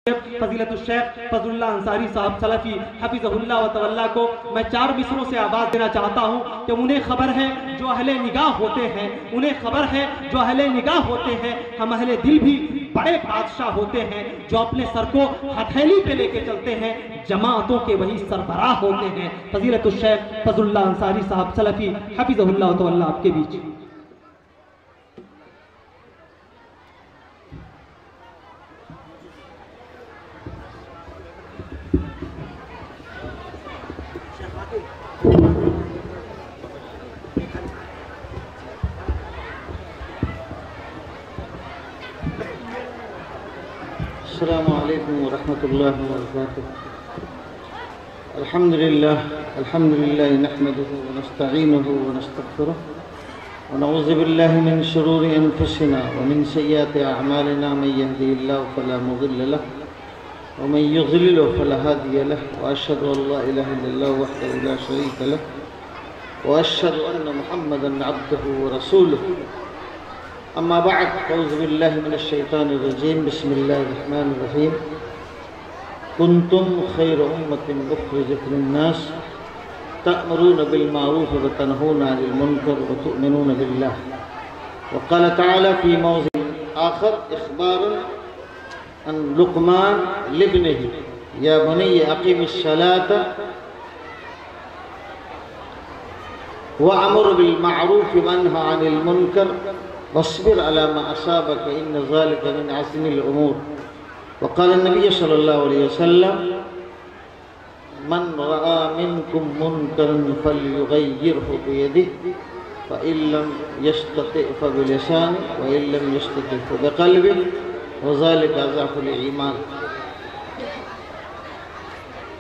فضیلت الشیخ فضل اللہ انصاری صاحب سلفی حفظہ اللہ و تولا کو میں 4 مصروں سے آواز دینا چاہتا ہوں کہ انہیں خبر ہے جو اہل نگاہ ہوتے ہیں، انہیں خبر ہے جو اہل نگاہ ہوتے ہیں، ہم اہل دل بھی بڑے بادشاہ ہوتے ہیں جو اپنے سر کو ہتھیلی پہ لے کے چلتے ہیں، جماعتوں کے وہی سربراہ ہوتے ہیں۔ فضیلت الشیخ فضل اللہ انصاری صاحب سلفی حفظہ اللہ و تولا آپ کے بیچ۔ السلام علیکم ورحمۃ اللہ وبرکاتہ۔ الحمد للہ نحمده ونستعینه ونستغفره ونعوذ باللہ من شرور انفسنا ومن سیئات اعمالنا، من يهده الله فلا مضل له ومن يضلل فلا هادي له، واشهد ان لا اله الا الله وحده لا شريك له واشهد ان محمدا عبده ورسوله۔ اما بعد، اعوذ باللہ من الشیطان الرجیم، بسم اللہ الرحمن الرحیم۔ کنتم خیر امۃ اخرجت للناس تأمرون بالمعروف وتنہون عن المنکر وتؤمنون باللہ۔ وقال تعالی فی موضع آخر اخبارا عن لقمان لابنہ یا بنی اقیم الصلاۃ وأمر بالمعروف وانہ عن المنکر واصبر على ما أصابك إن ذلك من عزم الأمور۔ وقال النبي صلى الله عليه وسلم من رأى منكم منكرا فليغيره بيده فإن لم يستطع فبلسانه وإن لم يستطع فبقلبه وذلك أضعف الإيمان۔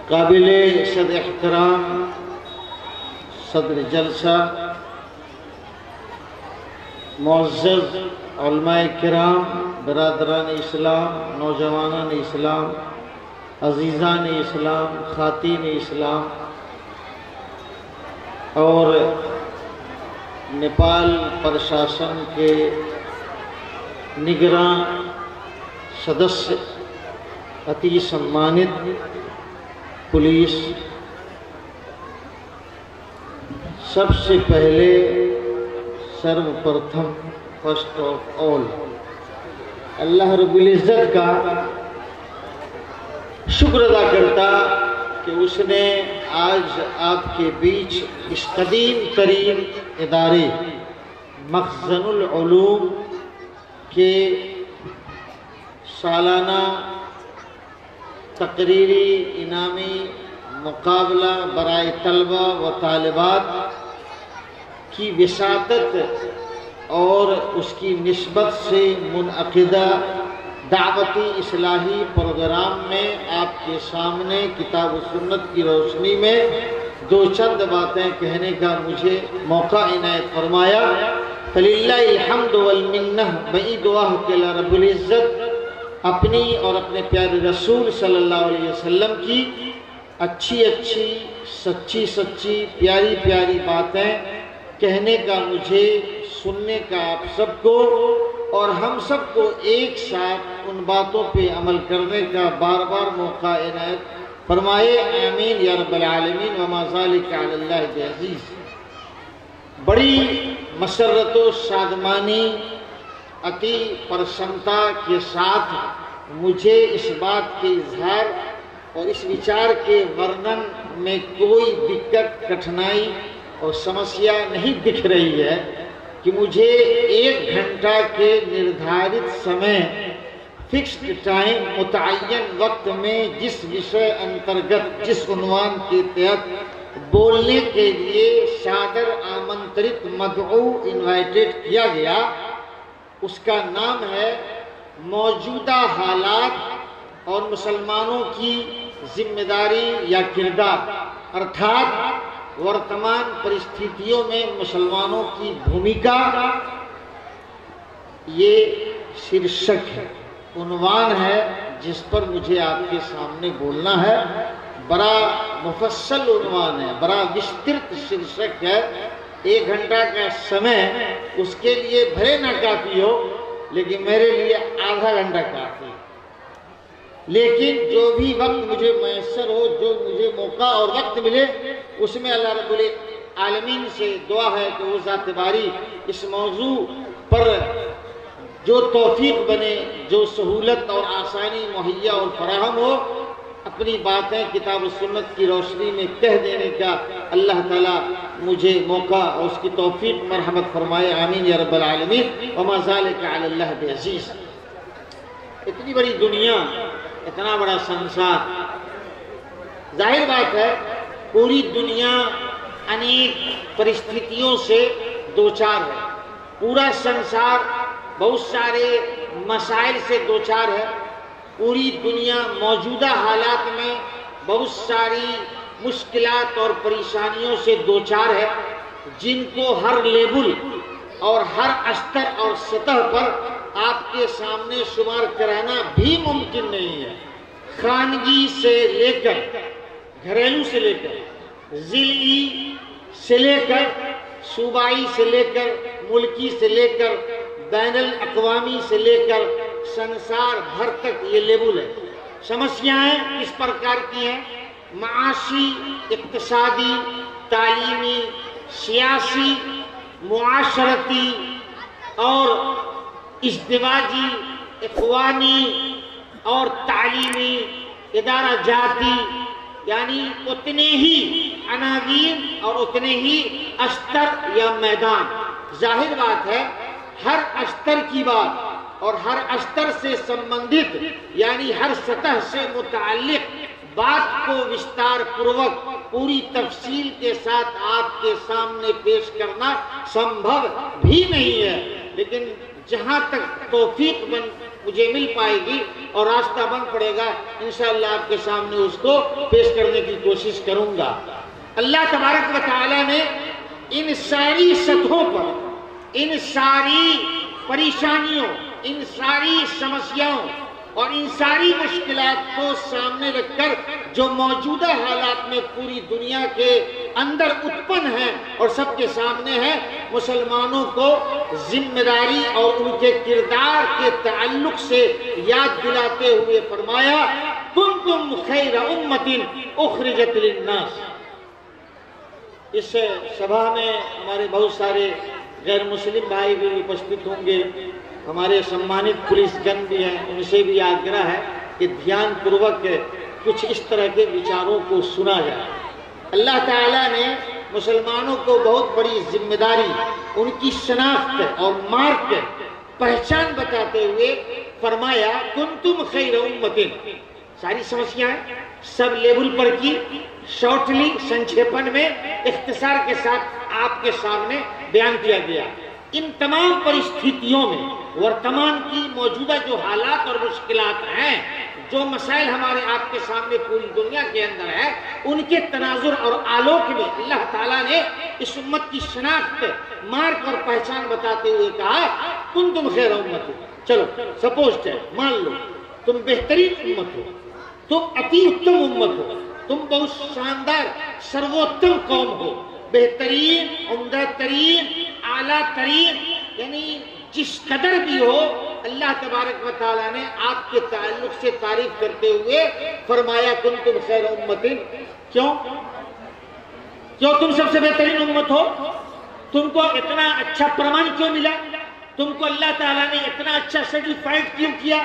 قابل صدر احترام صدر جلسہ، معزز علماء کرام، برادران اسلام، نوجوانان اسلام، عزیزان اسلام، خواتین اسلام اور نیپال پرشاسن کے نگراں سدسیہ، اتی سمانت پولیس، سب سے پہلے سرو پرتھم فرسٹ آف آل اللہ رب العزت کا شکر ادا کرتا کہ اس نے آج آپ کے بیچ اس قدیم ترین ادارے مخزن العلوم کے سالانہ تقریری انعامی مقابلہ برائے طلبہ و طالبات کی وساطت اور اس کی نسبت سے منعقدہ دعوتی اصلاحی پروگرام میں آپ کے سامنے کتاب و سنت کی روشنی میں 2 چند باتیں کہنے کا مجھے موقع عنایت فرمایا۔ فللہ الحمد والمنہ، بئی دعا کہ اللہ رب العزت اپنی اور اپنے پیارے رسول صلی اللہ علیہ وسلم کی اچھی سچی پیاری پیاری باتیں کہنے کا، مجھے سننے کا آپ سب کو اور ہم سب کو ایک ساتھ ان باتوں پہ عمل کرنے کا بار بار موقع عنایت فرمائے، آمین یا رب العالمین۔ وما ذالک علی اللہ بعزیز۔ بڑی مسرت و شادمانی، اتی پرسنتا کے ساتھ مجھے اس بات کے اظہار اور اس وچار کے ورنن میں کوئی دقت، کٹھنائی اور سمسیا نہیں دکھ رہی ہے کہ مجھے 1 گھنٹہ کے نردھارت سمے، فکسڈ ٹائم، متعین وقت میں جس وشے انترگت، جس عنوان کے تحت بولنے کے لیے صادر آمنترت، مدعو، انوائٹڈ کیا گیا، اس کا نام ہے موجودہ حالات اور مسلمانوں کی ذمہ داری یا کردار، ارتھات ورتمان پرستھتیوں میں مسلمانوں کی بھومکا۔ یہ شیرشک ہے، عنوان ہے جس پر مجھے آپ کے سامنے بولنا ہے۔ بڑا مفصل عنوان ہے، بڑا وسترت شیرشک ہے۔ 1 گھنٹہ کا سمے اس کے لیے بھلے نہ کافی ہو، لیکن میرے لیے آدھا گھنٹہ کافی۔ لیکن جو بھی وقت مجھے میسر ہو، جو مجھے موقع اور وقت ملے، اس میں اللہ رب العالمین سے دعا ہے کہ وہ ذات باری اس موضوع پر جو توفیق بنے، جو سہولت اور آسانی مہیا اور فراہم ہو، اپنی باتیں کتاب و سنت کی روشنی میں کہہ دینے کا اللہ تعالیٰ مجھے موقع اور اس کی توفیق مرحمت فرمائے، آمین یا رب العالمین۔ وما ذالک علی اللہ بعزیز۔ اتنی بڑی دنیا، اتنا بڑا سنسار، ظاہر بات ہے پوری دنیا انیک پرستھتیوں سے دوچار ہے، پورا سنسار بہت سارے مسائل سے دوچار ہے، پوری دنیا موجودہ حالات میں بہت ساری مشکلات اور پریشانیوں سے دوچار ہے، جن کو ہر لیبل اور ہر استر اور سطح پر آپ کے سامنے شمار کرانا بھی ممکن نہیں ہے۔ خانگی سے لے کر، گھریلو سے لے کر، ضلعی سے لے کر، صوبائی سے لے کر، ملکی سے لے کر، بین الاقوامی سے لے کر سنسار بھر تک یہ لیبل ہے۔ سمسیایں کس پرکار کی ہیں؟ معاشی، اقتصادی، تعلیمی، سیاسی، معاشرتی اور ازدواجی، اخوانی اور تعلیمی، ادارہ جاتی، یعنی اتنے ہی عناوین اور اتنے ہی استر یا میدان۔ ظاہر بات ہے ہر استر کی بات اور ہر استر سے سمبندھت، یعنی ہر سطح سے متعلق بات کو وستار پوروک پوری تفصیل کے ساتھ آپ کے سامنے پیش کرنا سمبھو بھی نہیں ہے، لیکن جہاں تک توفیق مجھے مل پائے گی اور راستہ بن پڑے گا، انشاءاللہ آپ کے سامنے اس کو پیش کرنے کی کوشش کروں گا۔ اللہ تبارک و تعالی نے ان ساری سطحوں پر، ان ساری پریشانیوں، ان ساری سمسیاؤں اور ان ساری مشکلات کو سامنے رکھ کر جو موجودہ حالات میں پوری دنیا کے اندر اتپن ہیں اور سب کے سامنے ہیں، مسلمانوں کو ذمہ داری اور ان کے کردار کے تعلق سے یاد دلاتے ہوئے فرمایا کنتم خیر امۃ اخرجت للناس۔ اس سبھا میں ہمارے بہت سارے غیر مسلم بھائی بھی اپستھت ہوں گے، ہمارے سمانت پولیس گن بھی ہیں، ان سے بھی آگرہ ہے کہ دھیان پوروک کچھ اس طرح کے وچاروں کو سنا جائے۔ اللہ تعالیٰ نے مسلمانوں کو بہت بڑی ذمہ داری، ان کی شناخت اور مارک، پہچان بتاتے ہوئے فرمایا کنتم خیر امۃ۔ ساری سمسیاں سب لیبل پر کی، شارٹلی، سنکھیپن میں، اختصار کے ساتھ آپ کے سامنے بیان کیا گیا۔ ان تمام پرستھتیوں میں ورتمان کی موجودہ جو حالات اور مشکلات ہیں، جو مسائل ہمارے آپ کے سامنے پوری دنیا کے اندر ہے، ان کے تناظر اور آلوک میں اللہ تعالیٰ نے اس امت کی شناخت، مارک اور پہچان بتاتے ہوئے کہا کنتم خیر امۃ۔ چلو سپوزڈ ہے، مان لو تم بہترین امت ہو، تم اتی اتم امت ہو، تم بہت شاندار سروتم قوم ہو، بہترین، عمدہ ترین، اعلیٰ ترین، یعنی جس قدر بھی ہو، اللہ تبارک و تعالیٰ نے آپ کے تعلق سے تعریف کرتے ہوئے فرمایا کنتم خیر امۃ۔ کیوں تم سب سے بہترین امت ہو؟ تم کو اتنا اچھا پرمان کیوں ملا؟ تم کو اللہ تعالیٰ نے اتنا اچھا سرٹیفائڈ کیوں کیا؟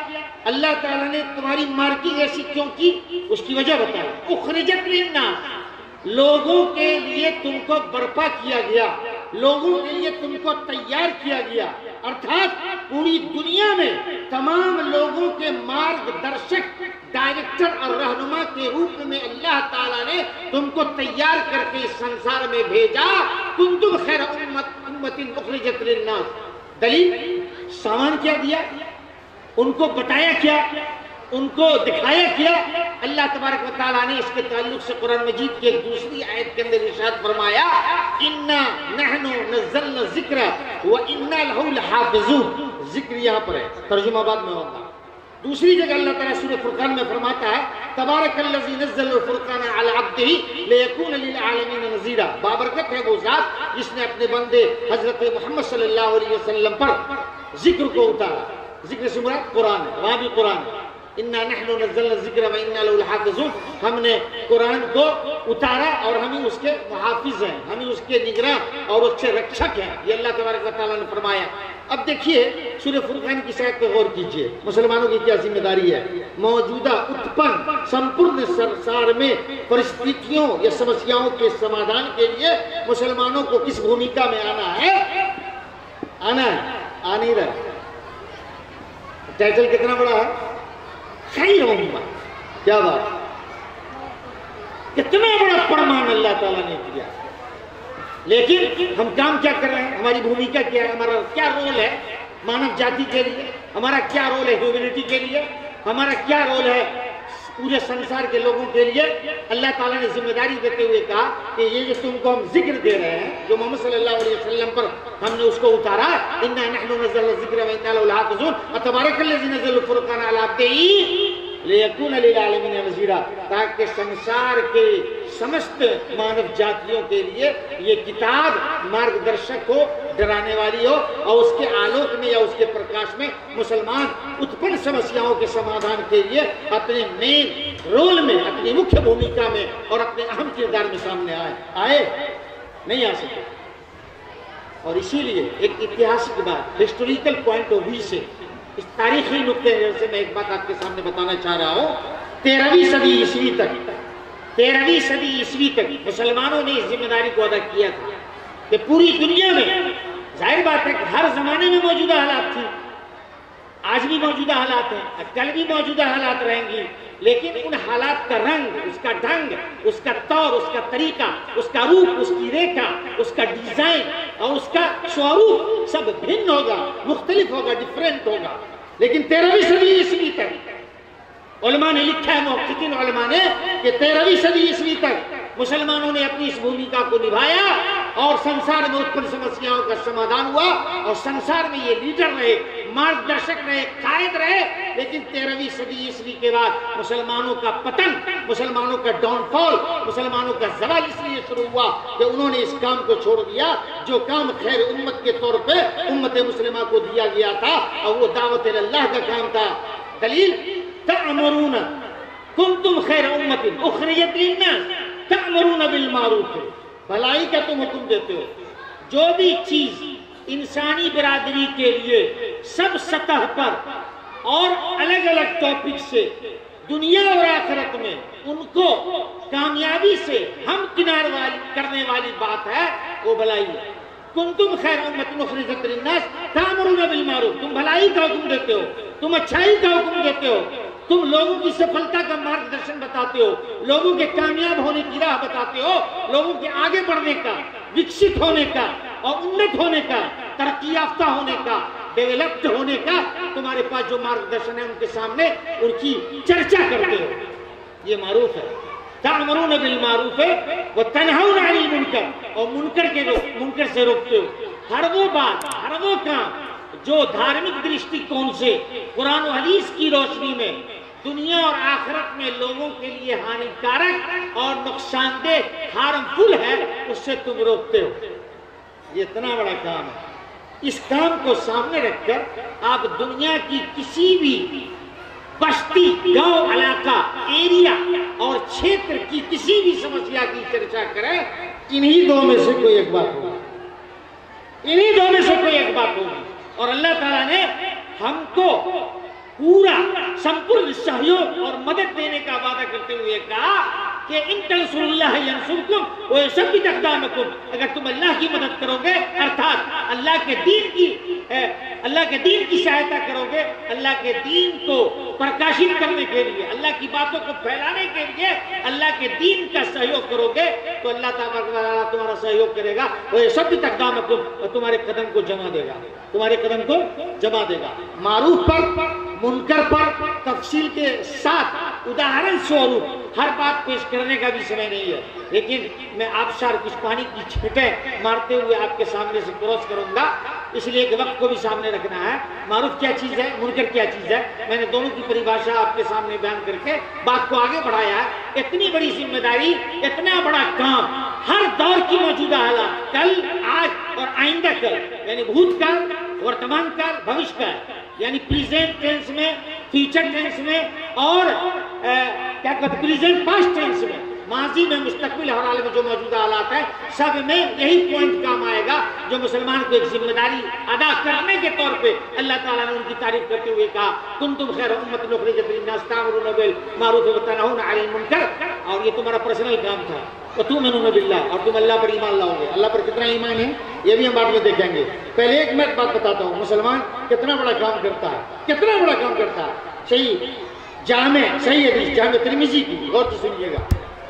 اللہ تعالیٰ نے تمہاری مارکنگ ایسی کیوں کی؟ اس کی وجہ بتاؤ۔ اخرجت للناس، لوگوں کے لیے تم کو برپا کیا گیا، لوگوں کے لیے تم کو تیار کیا گیا، ارتھات پوری دنیا میں تمام لوگوں کے مارگ درشک، ڈائریکٹر اور رہنما کے روپ میں اللہ تعالیٰ نے تم کو تیار کر کے اس سنسار میں بھیجا۔ کنتم خیر امۃ اخرجت للناس۔ دلیل، سامان کیا دیا، ان کو بتایا کیا، ان کو دکھایا کیا؟ اللہ تبارک و تعالیٰ نے اس کے تعلق سے قرآن مجید کی ایک دوسری آیت کے اندر ارشاد فرمایا اِنَّا نَحْنُ نَزَّلْنَا الذِّكْرَ وَإِنَّا لَهُ لَحَافِظُونَ۔ ذکر یہاں پر ہے، ترجمہ بعد میں ہوگا۔ دوسری جگہ اللہ تعالیٰ سورہ فرقان میں فرماتا ہے تبارک الذی نزل الفرقان علی عبدہ لیکون للعالمین نذیرا۔ بابرکت ہے وہ ذات جس نے اپنے بندے حضرت محمد صلی اللہ علیہ وسلم پر ذکر کو اتارا۔ ذکر سے مراد قرآن ہے، وہاں بھی قرآن ہے۔ اِنَّا نَحْنُ نَزَّلْنَا الذِّكْرَ وَإِنَّا لَهُ لَحَافِظُونَ، ہم نے قرآن کو اتارا اور ہم ہی اس کے محافظ ہیں، ہم ہی اس کے نگراں اور اس کے رکشک ہیں، یہ اللہ تبارک و تعالیٰ نے فرمایا۔ اب دیکھیے سورہ فرقان کی شاید پہ غور کیجئے، مسلمانوں کی کیا ذمہ داری ہے۔ موجودہ اتپن سمپورن سنسار میں پرستھتیوں یا سمسیاؤں کے سمادھان کے لیے مسلمانوں کو کس بھومکا میں آنا ہے؟ آنا ہے، آ نہیں رہا۔ ٹائٹل کتنا بڑا ہے؟ خیر امہ، کیا بات، کتنا بڑا فرمان اللہ تعالیٰ نے کیا۔ لیکن ہم کام کیا کر رہے ہیں؟ ہماری بھومکا کیا ہے؟ ہمارا کیا رول ہے مانو جاتی کے لیے؟ ہمارا کیا رول ہے ہیومینٹی کے لیے؟ ہمارا کیا رول ہے پورے سنسار کے لوگوں کے لیے؟ اللہ تعالیٰ نے ذمہ داری دیتے ہوئے کہا کہ یہ جو تم کو ہم ذکر دے رہے ہیں، جو محمد صلی اللہ علیہ وسلم پر ہم نے اس کو اتارا، اِنَّا نَحْنُ نَزَّلْنَا الذِّكْرَ وَإِنَّا لَهُ لَحَافِظُونَ وَتَبَارَكَ الَّذِي نَزَّلَ الْفُرْقَانَ عَلَىٰ عَبْدِهِ لِيَكُونَ لِلْعَالَمِينَ نَذِيرًا، تاکہ سنسار کے سمست مانو جاتیوں کے لیے یہ کتاب مارگ درشک ہو، ڈرانے والی ہو، اور اس کے آلوک میں یا اس کے پرکاش میں مسلمان اتپن سمسیاؤں کے سمادھان کے لیے اپنے مین رول میں، اپنی مکھیہ بھومکا میں اور اپنے اہم کردار میں سامنے آئے نہیں آ سکے۔ اور اسی لیے ایک اتہاسک بات، ہسٹوریکل پوائنٹ آف ویو سے، اس تاریخی نقطے سے میں ایک بات آپ کے سامنے بتانا چاہ رہا ہوں۔ 13ویں صدی عیسوی تک مسلمانوں نے اس ذمہ داری کو ادا کیا تھا کہ پوری دنیا میں، ظاہر بات ہے کہ ہر زمانے میں موجودہ حالات تھی، آج بھی موجودہ حالات ہیں، کل بھی موجودہ حالات رہیں گی، لیکن ان حالات کا رنگ، اس کا ڈھنگ، اس کا طور، اس کا طریقہ، اس کا روپ، اس کی ریکھا، اس کا ڈیزائن اور اس کا شعور سب بھن ہوگا، مختلف ہوگا، ڈیفرنٹ ہوگا۔ لیکن 13ویں صدی عیسوی تک علماء نے لکھا ہے، محققین علماء نے، کہ 13ویں صدی عیسوی تک مسلمانوں نے اپنی اس بھومکا کو نبھایا اور سنسار میں اتپن سمسیاؤں کا سمادھان ہوا، اور سنسار میں یہ لیڈر رہے، مارگ درشک رہے، قائد رہے۔ لیکن 13ویں صدی عیسوی کے بعد مسلمانوں کا پتن، مسلمانوں کا ڈاؤن فال، مسلمانوں کا زوال اس لیے شروع ہوا کہ انہوں نے اس کام کو چھوڑ دیا جو کام خیر امت کے طور پہ امت مسلمہ کو دیا گیا تھا، اور وہ دعوت اللہ کا کام تھا۔ دلیل تأمرون کنتم خیر امت اخرجت للناس تأمرون بالمعروف، بھلائی کا تم حکم دیتے ہو۔ جو بھی چیز انسانی برادری کے لیے سب سطح پر اور الگ الگ ٹاپک سے دنیا اور آخرت میں ان کو کامیابی سے ہم کنار کرنے والی بات ہے، وہ بھلائی ہے۔ کنتم خیر امت اخرجت للناس تأمرون بالمعروف، تم بھلائی کا حکم دیتے ہو، تم اچھائی کا حکم دیتے ہو، تم لوگوں کی سفلتا کا مارگ درشن بتاتے ہو، لوگوں کے کامیاب ہونے کی راہ بتاتے ہو، لوگوں کے آگے بڑھنے کا، وکست ہونے کا اور انت ہونے کا، ترقی یافتہ ہونے کا، ڈیولپڈ ہونے کا تمہارے پاس جو مارگ درشن ہے ان کے سامنے ان کی چرچا کرتے ہو۔ یہ معروف ہے۔ تأمرون بالمعروف وتنہون عن المنکر، اور منکر سے روکتے ہو۔ ہر وہ بات، ہر وہ کام جو دھارمک درشٹی کون سے قرآن و حدیث کی روشنی میں دنیا اور آخرت میں لوگوں کے لیے ہانیکارک اور نقصان دہ، ہارمفل ہے، اس سے تم روکتے ہو۔ یہ اتنا بڑا کام ہے۔ اس کام کو سامنے رکھ کر آپ دنیا کی کسی بھی بستی، گاؤں، علاقہ، ایریا اور چھیتر کی کسی بھی سمسیا کی چرچا کریں، انہی دو میں سے کوئی ایک بات ہوگی، انہی دو میں سے کوئی ایک بات ہوگی۔ اور اللہ تعالیٰ نے ہم کو پورا سمپورن سہیوگ اور مدد دینے کا وعدہ کرتے ہوئے کہا کہ ان تنصروا اللہ ینصرکم ویثبت اقدامکم، اگر تم اللہ کی مدد کرو گے، ارتھات اللہ کے دین کی سہایتا کرو گے، اللہ کے دین کو پرکاشت کرنے کے لیے، اللہ کی باتوں کو پھیلانے کے لیے اللہ کے دین کا سہیوگ کرو گے، تو اللہ تعالیٰ تمہارا سہیوگ کرے گا، ویثبت اقدامکم، اور تمہارے قدم کو جما دے گا، تمہارے قدم کو جما دے گا۔ معروف پر، منکر پر تفصیل کے ساتھ اداہرن سوروپ ہر بات پیش کرنے کا بھی سمے نہیں ہے، لیکن میں آبشار کچھ پانی کی چھٹیں مارتے ہوئے آپ کے سامنے سے کراس کروں گا، اس لیے کہ وقت کو بھی سامنے رکھنا ہے۔ معروف کیا چیز ہے، منکر کیا چیز ہے، میں نے دونوں کی پریبھاشا آپ کے سامنے بیان کر کے بات کو آگے بڑھایا ہے۔ اتنی بڑی ذمہ داری، اتنا بڑا کام، ہر دور کی موجودہ حالات، کل، آج اور آئندہ کل، یعنی بھوت کال، ورتمان کال، بھوش کال، یعنی پریزنٹ ٹینس میں، فیوچر ٹینس میں اور کیا کہتے پریزنٹ پاسٹ ٹینس میں، ماضی میں، مستقبل اور حال میں جو موجودہ حالات ہیں سب میں یہی پوائنٹ کام آئے گا جو مسلمان کو ایک ذمہ داری ادا کرنے کے طور پہ اللہ تعالیٰ نے ان کی تعریف کرتے ہوئے کہا کنتم خیر امۃ اخرجت للناس تأمرون بالمعروف وتنہون عن المنکر، اور یہ تمہارا پرسنل کام تھا، وتؤمنون باللہ، اور تم اللہ پر ایمان لاؤ گے۔ اللہ پر کتنا ایمان ہے یہ بھی ہم بعد میں دیکھیں گے۔ پہلے ایک میں بات بتاتا ہوں، مسلمان کتنا بڑا کام کرتا ہے، کتنا بڑا کام کرتا ہے۔ صحیح جامع صحیح حدیث جامع ترمذی کی غور سے سنیے گا،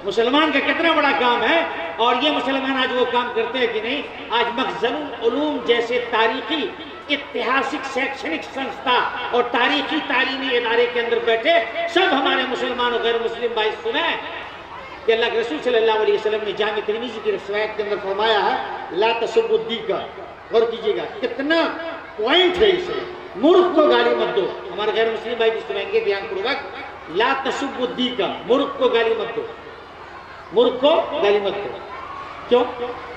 مسلمان کا کتنا بڑا کام ہے، اور یہ مسلمان آج وہ کام کرتے ہیں کہ نہیں؟ آج مخزن العلوم جیسے تاریخی اتہاسک شیکشنک سنستھا اور تاریخی تعلیمی ادارے کے اندر بیٹھے سب ہمارے مسلمان اور غیر مسلم بھائی سنیں کہ اللہ کے رسول صلی اللہ علیہ وسلم نے جامع ترمذی کی روایت کے اندر فرمایا ہے لا تسبوا الدین، غور کیجیے گا کتنا پوائنٹ ہے اس میں، مرغ کو گالی مت دو۔ ہمارے غیر مسلم بھائی بھی سنیں گے دھیان پوروک، لا تسبوا الدین، مرغ کو گالی مت دو، مرغ کو گالی مت دو۔ کیوں؟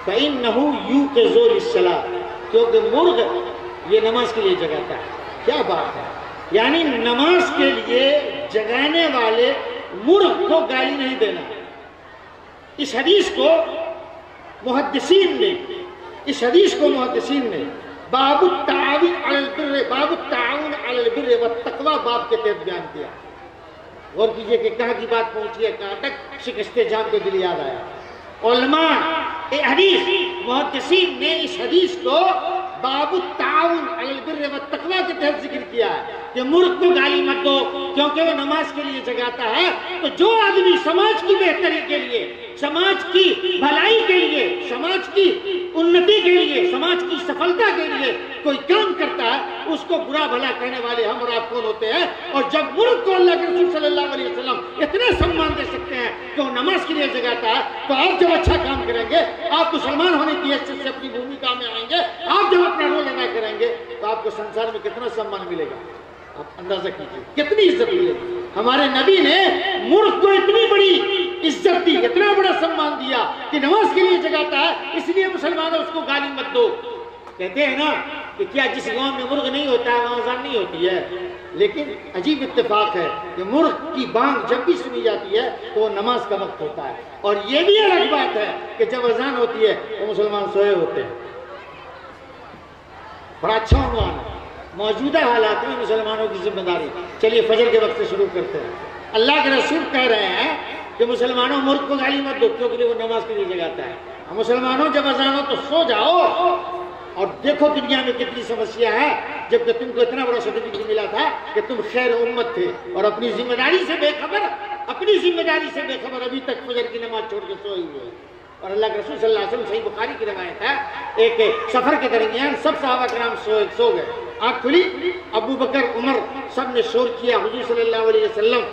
فَإِنَّهُ يُوقِظُ لِلصَّلَاةِ، کیونکہ مرغ یہ نماز کے لیے جگاتا ہے۔ کیا بات ہے، یعنی نماز کے لیے جگانے والے مرغ کو گالی نہیں دینا۔ اس حدیث کو محدثین نے باب التعاون علی البر والتقوی باب کے تحت بیان کیا۔ غور کیجئے کہ کہاں کی بات پہنچی ہے، کہاں تک شکست جان کو دل یاد آیا۔ علماء حدیث محدثین نے اس حدیث کو باب التعاون علی البر والتقوی کے تحت ذکر کیا ہے کہ مرغ کو گالی مت دو کیونکہ وہ نماز کے لیے جگاتا ہے۔ تو جو آدمی سماج کی بہتری کے لیے، سماج کی بھلائی کے لیے، سماج کی انتی کے لیے، سماج کی سفلتا کے لیے کوئی کام کرتا ہے، اس کو برا بھلا کہنے والے ہم اور آپ کون ہوتے ہیں؟ اور جب مرغ کو اللہ کے رسول صلی اللہ علیہ وسلم اتنے سمان دے سکتے ہیں کہ وہ نماز کے لیے جگاتا ہے، تو آپ جب اچھا کام کریں گے، آپ مسلمان ہونے کی حیثیت سے اپنی بھومکا میں آئیں گے، آپ جب اپنا رول ادا کریں گے تو آپ کو سنسار میں کتنا سمان ملے گا، آپ اندازہ کیجیے کتنی عزت ملے گی۔ ہمارے نبی نے مرغ کو اتنی بڑی عزت دی، اتنا بڑا سمان دیا کہ نماز کے لیے جگاتا ہے، اس لیے مسلمانوں اس کو گالی مت دو۔ کہتے ہیں نا کہ کیا جس گاؤں میں مرغ نہیں ہوتا ہے وہاں اذان نہیں ہوتی ہے، لیکن عجیب اتفاق ہے کہ مرغ کی بانگ جب بھی سنی جاتی ہے تو وہ نماز کا وقت ہوتا ہے، اور یہ بھی الگ بات ہے کہ جب اذان ہوتی ہے تو مسلمان سوئے ہوتے ہیں۔ بڑا اچھا عنوان ہے، موجودہ حالات میں مسلمانوں کی ذمہ داری۔ چلیے فجر کے وقت سے شروع کرتے ہیں۔ اللہ کے رسول کہہ رہے ہیں کہ مسلمانوں مرغ کو گالی مت دو کیونکہ وہ نماز کے لیے جگاتا ہے۔ مسلمانوں جب اذان ہو تو سو جاؤ، اور دیکھو دنیا میں کتنی سمسیا ہے، جبکہ تم کو اتنا بڑا سرٹیفکیٹ ملا تھا کہ تم خیر امت تھے، اور اپنی ذمہ داری سے بے خبر ابھی تک فجر کی نماز چھوڑ کے سوئے ہوئے۔ اور اللہ کے رسول صلی اللہ علیہ وسلم صحیح بخاری کی روایت ہے، ایک سفر کے درمیان سب صحابہ کرام سو گئے، آنکھ کھلی، ابو بکر عمر سب نے شور کیا، حضور صلی اللہ علیہ وسلم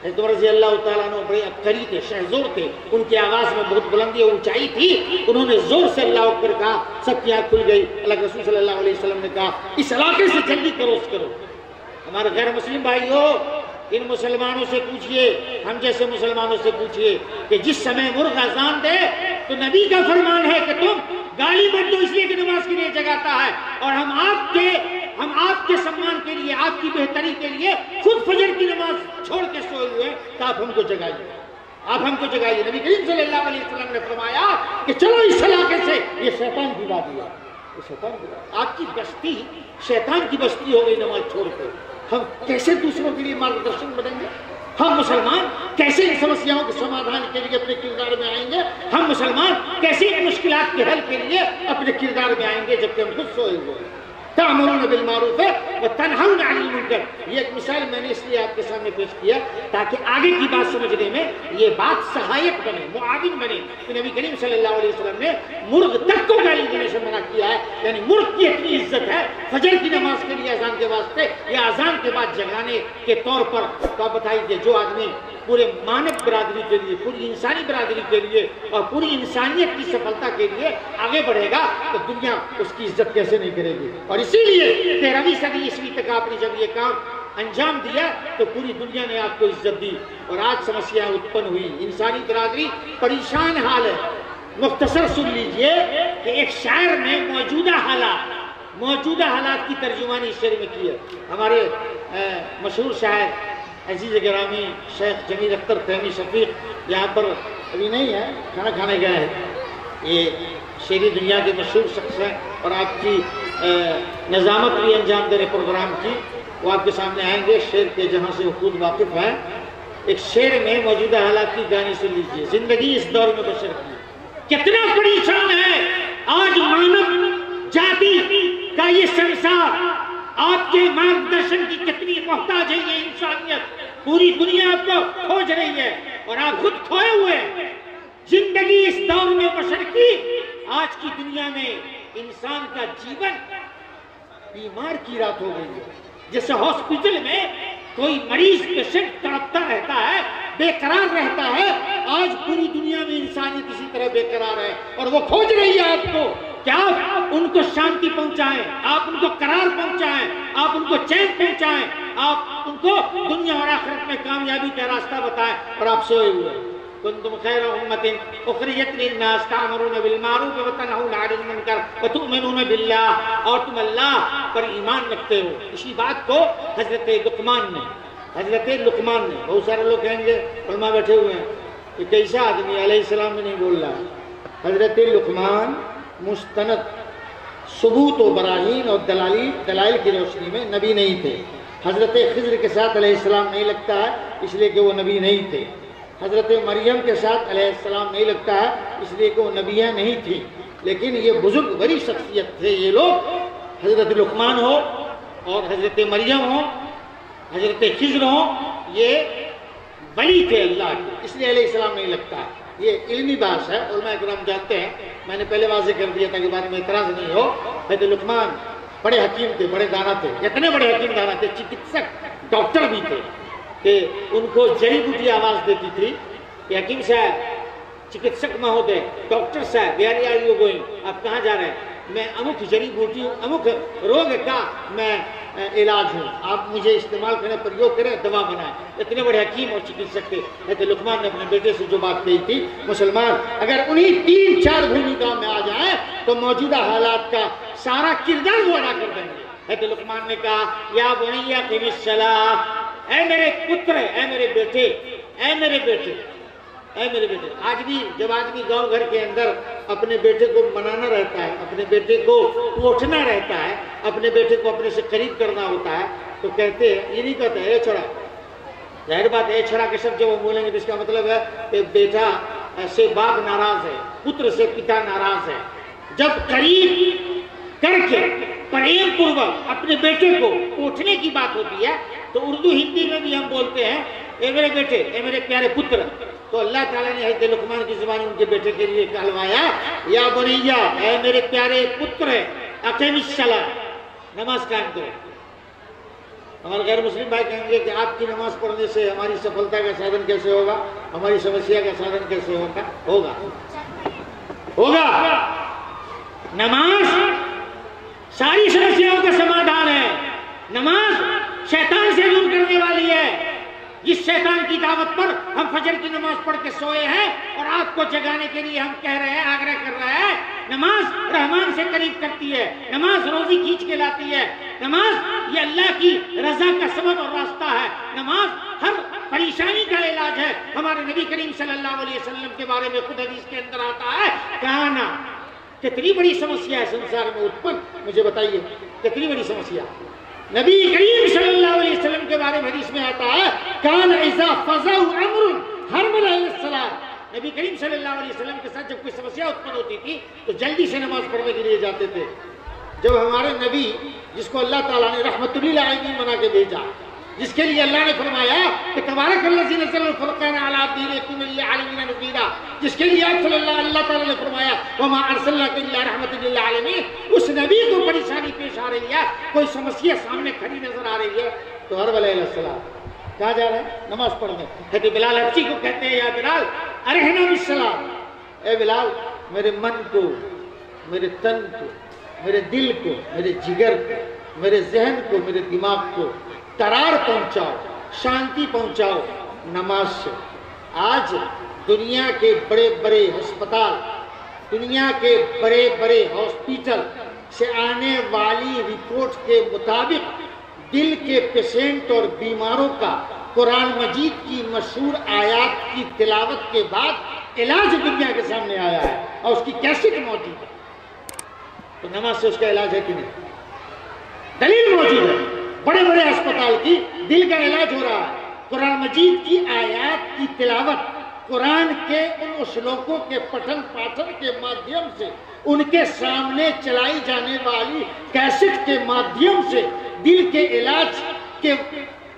حضرت رضی اللہ تعالیٰ عنہ بڑے عبقری تھے، شہزور تھے، ان کی آواز میں بہت بلندی اور اونچائی تھی، انہوں نے زور سے اللہ اکبر کہا، سب کی آنکھ کھل گئی۔ اللہ کے رسول صلی اللہ علیہ وسلم نے کہا اس علاقے سے جلدی کروس کرو۔ ہمارے غیر مسلم بھائیوں، ان مسلمانوں سے پوچھئے، ہم جیسے مسلمانوں سے پوچھئے کہ جس سمے مرغ اذان دے تو نبی کا فرمان ہے کہ تم گالی مت دو اس لیے کہ نماز کے لیے جگاتا ہے، اور ہم آپ کے سمان کے لیے، آپ کی بہتری کے لیے خود فجر کی نماز چھوڑ کے سوئے ہوئے تو آپ ہم کو جگائیے۔ نبی کریم صلی اللہ علیہ وسلم نے فرمایا کہ چلو اس علاقے سے، یہ شیطان کی بات ہے، آپ کی بستی شیطان کی بستی ہو گئی نماز چھوڑ کے۔ ہم کیسے دوسروں کے لیے مارگدرشن بنیں گے؟ ہم مسلمان کیسے ان سمسیاؤں کے سمادھان کے لیے اپنے کردار میں آئیں گے؟ ہم مسلمان کیسے ان مشکلات کے حل کے لیے اپنے کردار میں آئیں گے جبکہ ہم خود سوئے ہوئے ہیں؟ تأمرون بالمعروف وتنہون عن المنکر، یہ ایک مثال میں نے اس لیے آپ کے سامنے پیش کیا تاکہ آگے کی بات سمجھنے میں یہ بات سہایک بنے، معاون بنے کہ نبی کریم صلی اللہ علیہ وسلم نے مرغ تک کو گالی دینے سے منع کیا ہے، یعنی مرغ کی اتنی عزت ہے فجر کی نماز کے لیے اذان کے واسطے یا اذان کے بعد جگانے کے طور پر۔ تو آپ بتائیے جو آدمی پورے مانو برادری کے لیے، پوری انسانی برادری کے لیے اور پوری انسانیت کی سفلتا کے لیے آگے بڑھے گا تو دنیا اس کی عزت کیسے نہیں کرے گی؟ اور اسی لیے 13ویں صدی عیسوی تک آپ نے جب یہ کام انجام دیا تو پوری دنیا نے آپ کو عزت دی، اور آج سمسیا اتپن ہوئی، انسانی برادری پریشان حال ہے۔ مختصر سن لیجئے کہ ایک شاعر نے موجودہ حالات کی ترجمانی اس شعر میں کی ہے۔ ہمارے مشہور شاعر عزیز گرامی شیخ جمیل اختر تیمی شفیق یہاں پر ابھی نہیں ہے، کھانا کھانے گئے ہیں، یہ شعری دنیا کے مشہور شخص ہیں اور آپ کی نظامت بھی انجام دے رہے پروگرام کی، وہ آپ کے سامنے آئیں گے شعر کے جہاں سے وہ خود واقف ہیں۔ ایک شعر میں موجودہ حالات کی گانے سے لیجیے، زندگی اس دور میں بشر کی کتنا بڑی شان ہے، آج مانو جاتی کا یہ سنسار آپ کے مارگدرشن کی کتنی محتاج ہے یہ انسانیت، پوری دنیا آپ کو کھوج رہی ہے اور آپ خود کھوئے ہوئے ہیں۔ زندگی اس دور میں بشر کی، آج کی دنیا میں انسان کا جیون بیمار کی رات ہو گئی ہے۔ جیسے ہاسپٹل میں کوئی مریض پیشنٹ تڑپتا رہتا ہے، بے قرار رہتا ہے، آج پوری دنیا میں انسانیت اسی طرح بے قرار ہے اور وہ کھوج رہی ہے آپ کو کہ آپ ان کو شانتی پہنچائیں، آپ ان کو قرار پہنچائیں، آپ ان کو چین پہنچائیں، آپ ان کو دنیا اور آخرت میں کامیابی کا راستہ بتائیں، اور آپ سوئے ہوئے کنتم خیر امت اخرجت للناس تأمرون بالمعروف وتنہون عن المنکر وتؤمنون باللہ، اور تم اللہ پر ایمان رکھتے ہو۔ اسی بات کو حضرت لقمان نے بہت سارے لوگ کہیں گے، علماء بیٹھے ہوئے ہیں کہ کیسا آدمی علیہ السلام میں نہیں بول رہا۔ حضرت لقمان مستند ثبوت و براہین اور دلائل کی روشنی میں نبی نہیں تھے۔ حضرت خضر کے ساتھ علیہ السلام نہیں لگتا ہے اس لیے کہ وہ نبی نہیں تھے۔ حضرت مریم کے ساتھ علیہ السلام نہیں لگتا ہے اس لیے کہ وہ نبیہ نہیں تھی، لیکن یہ بزرگ بڑی شخصیت تھے یہ لوگ، حضرت لقمان ہو اور حضرت مریم ہو، حضرت خضر ہو، یہ ولی تھے اللہ کے، اس لیے علیہ السلام نہیں لگتا ہے۔ یہ علمی بات ہے، علماء کرام جانتے ہیں، میں نے پہلے واضح کر دیا تاکہ بعد میں اعتراض نہیں ہو۔ حضرت لقمان بڑے حکیم تھے، بڑے دانا تھے، اتنے بڑے حکیم دانا تھے، چکتسک ڈاکٹر بھی تھے کہ ان کو جڑی بوٹی آواز دیتی تھی کہ حکیم صاحب، چکتسک مہودے، ڈاکٹر صاحب، ویئر آر یو گوئنگ، آپ کہاں جا رہے ہیں؟ میں امک جڑی بوٹی ہوں، امک روگ کا میں علاج ہوں، آپ مجھے استعمال کریں، پریوگ کریں، دوا بنائیں۔ اتنے بڑے حکیم اور چکتسک تھے۔ حضرت لقمان نے اپنے بیٹے سے جو بات کہی تھی، مسلمان اگر انہی 3-4 بھومکا میں آ جائیں تو موجودہ حالات کا سارا کردار وہ ادا کر دیں گے۔ حضرت لقمان نے کہا یا بنی اقم الصلاۃ، اے میرے پتر، اے میرے بیٹے، اے میرے بیٹے، اے میرے بیٹے۔ آج بھی جب آدمی گاؤں گھر کے اندر اپنے بیٹے کو منانا رہتا ہے، اپنے بیٹے کو پوچھنا رہتا ہے، اپنے بیٹے کو اپنے سے قریب کرنا ہوتا ہے تو کہتے ہیں، یہ نہیں کہتے اے چھڑا، ظاہر بات اے چھڑا کے شبد جب وہ بولیں گے تو اس کا مطلب ہے کہ بیٹا سے باپ ناراض ہے، پتر سے پتا ناراض ہے۔ جب قریب کر کے پریم پوروک اپنے بیٹے کو پوچھنے کی بات ہوتی ہے تو اردو ہندی میں بھی ہم بولتے ہیں اے میرے بیٹے، اے میرے پیارے پتر۔ تو اللہ تعالیٰ نے حضرت لقمان کی زبان ان کے بیٹے کے لیے کہلوایا یا بنیا، اے میرے پیارے پتر، اقیم الصلاۃ، نماز قائم کرو۔ ہمارے غیر مسلم بھائی کہیں گے کہ آپ کی نماز پڑھنے سے ہماری سفلتا کا سادھن کیسے ہوگا، ہماری سمسیا کا سادھن کیسے ہوگا؟ نماز ساری سمسیاؤں کا سمادھان ہے، نماز شیطان سے دور کرنے والی ہے۔ جس شیطان کی دعوت پر ہم فجر کی نماز پڑھ کے سوئے ہیں اور آپ کو جگانے کے لیے ہم کہہ رہے ہیں، آگرہ کر رہے ہیں، نماز رحمان سے قریب کرتی ہے، نماز روزی کھینچ کے لاتی ہے، نماز یہ اللہ کی رضا کا سبب اور راستہ ہے، نماز ہر پریشانی کا علاج ہے۔ ہمارے نبی کریم صلی اللہ علیہ وسلم کے بارے میں خود حدیث کے اندر آتا ہے، کہانا کتنی بڑی سمسیا ہے سنسار میں اتپن، مجھے بتائیے کتنی بڑی سمسیا۔ نبی کریم صلی اللہ علیہ وسلم کے بارے میں حدیث میں آتا ہے، کان اذا فزع امر حرمل علیہ السلام، نبی کریم صلی اللہ علیہ وسلم کے ساتھ جب کوئی سمسیا اتپن ہوتی تھی تو جلدی سے نماز پڑھنے کے لیے جاتے تھے۔ جب ہمارے نبی جس کو اللہ تعالیٰ نے رحمت للعالمین بنا کے بھیجا، جس کے لیے اللہ نے فرمایا کہ تبارک الذی نزل الفرقان علی عبدہ لیکن للعالمین نذیرا، جس کے لیے آپ صلی اللہ تعالیٰ نے فرمایا وما ارسلناک الا رحمۃ للعالمین، اس نبی کو پریشانی پیش آ رہی ہے، کوئی سمسیا سامنے کھڑی نظر آ رہی ہے تو حرب علیہ السلام کہاں جا رہے ہیں؟ نماز پڑھنے۔ حضرت بلال حبشی کو کہتے ہیں یا بلال ارحنا بالصلاۃ، اے بلال میرے من کو، میرے تن کو، میرے دل کو، میرے جگر کو، میرے ذہن کو، میرے دماغ کو قرار پہنچاؤ، شانتی پہنچاؤ نماز سے۔ آج دنیا کے بڑے بڑے ہسپتال، دنیا کے بڑے بڑے ہاسپٹل سے آنے والی رپورٹ کے مطابق دل کے پیشنٹ اور بیماروں کا قرآن مجید کی مشہور آیات کی تلاوت کے بعد علاج دنیا کے سامنے آیا ہے اور اس کی کیسٹ موجود ہے، تو نماز سے اس کا علاج ہے کہ نہیں؟ دلیل موجود ہے، بڑے بڑے اسپتال کی دل کا علاج ہو رہا ہے۔ قرآن مجید کی آیات کی تلاوت قرآن کے ان اشلوکوں کے پٹھن پاٹھن کے مادھیم سے، ان کے سامنے چلائی جانے والی کیسٹ کے مادھیم سے دل کے علاج کے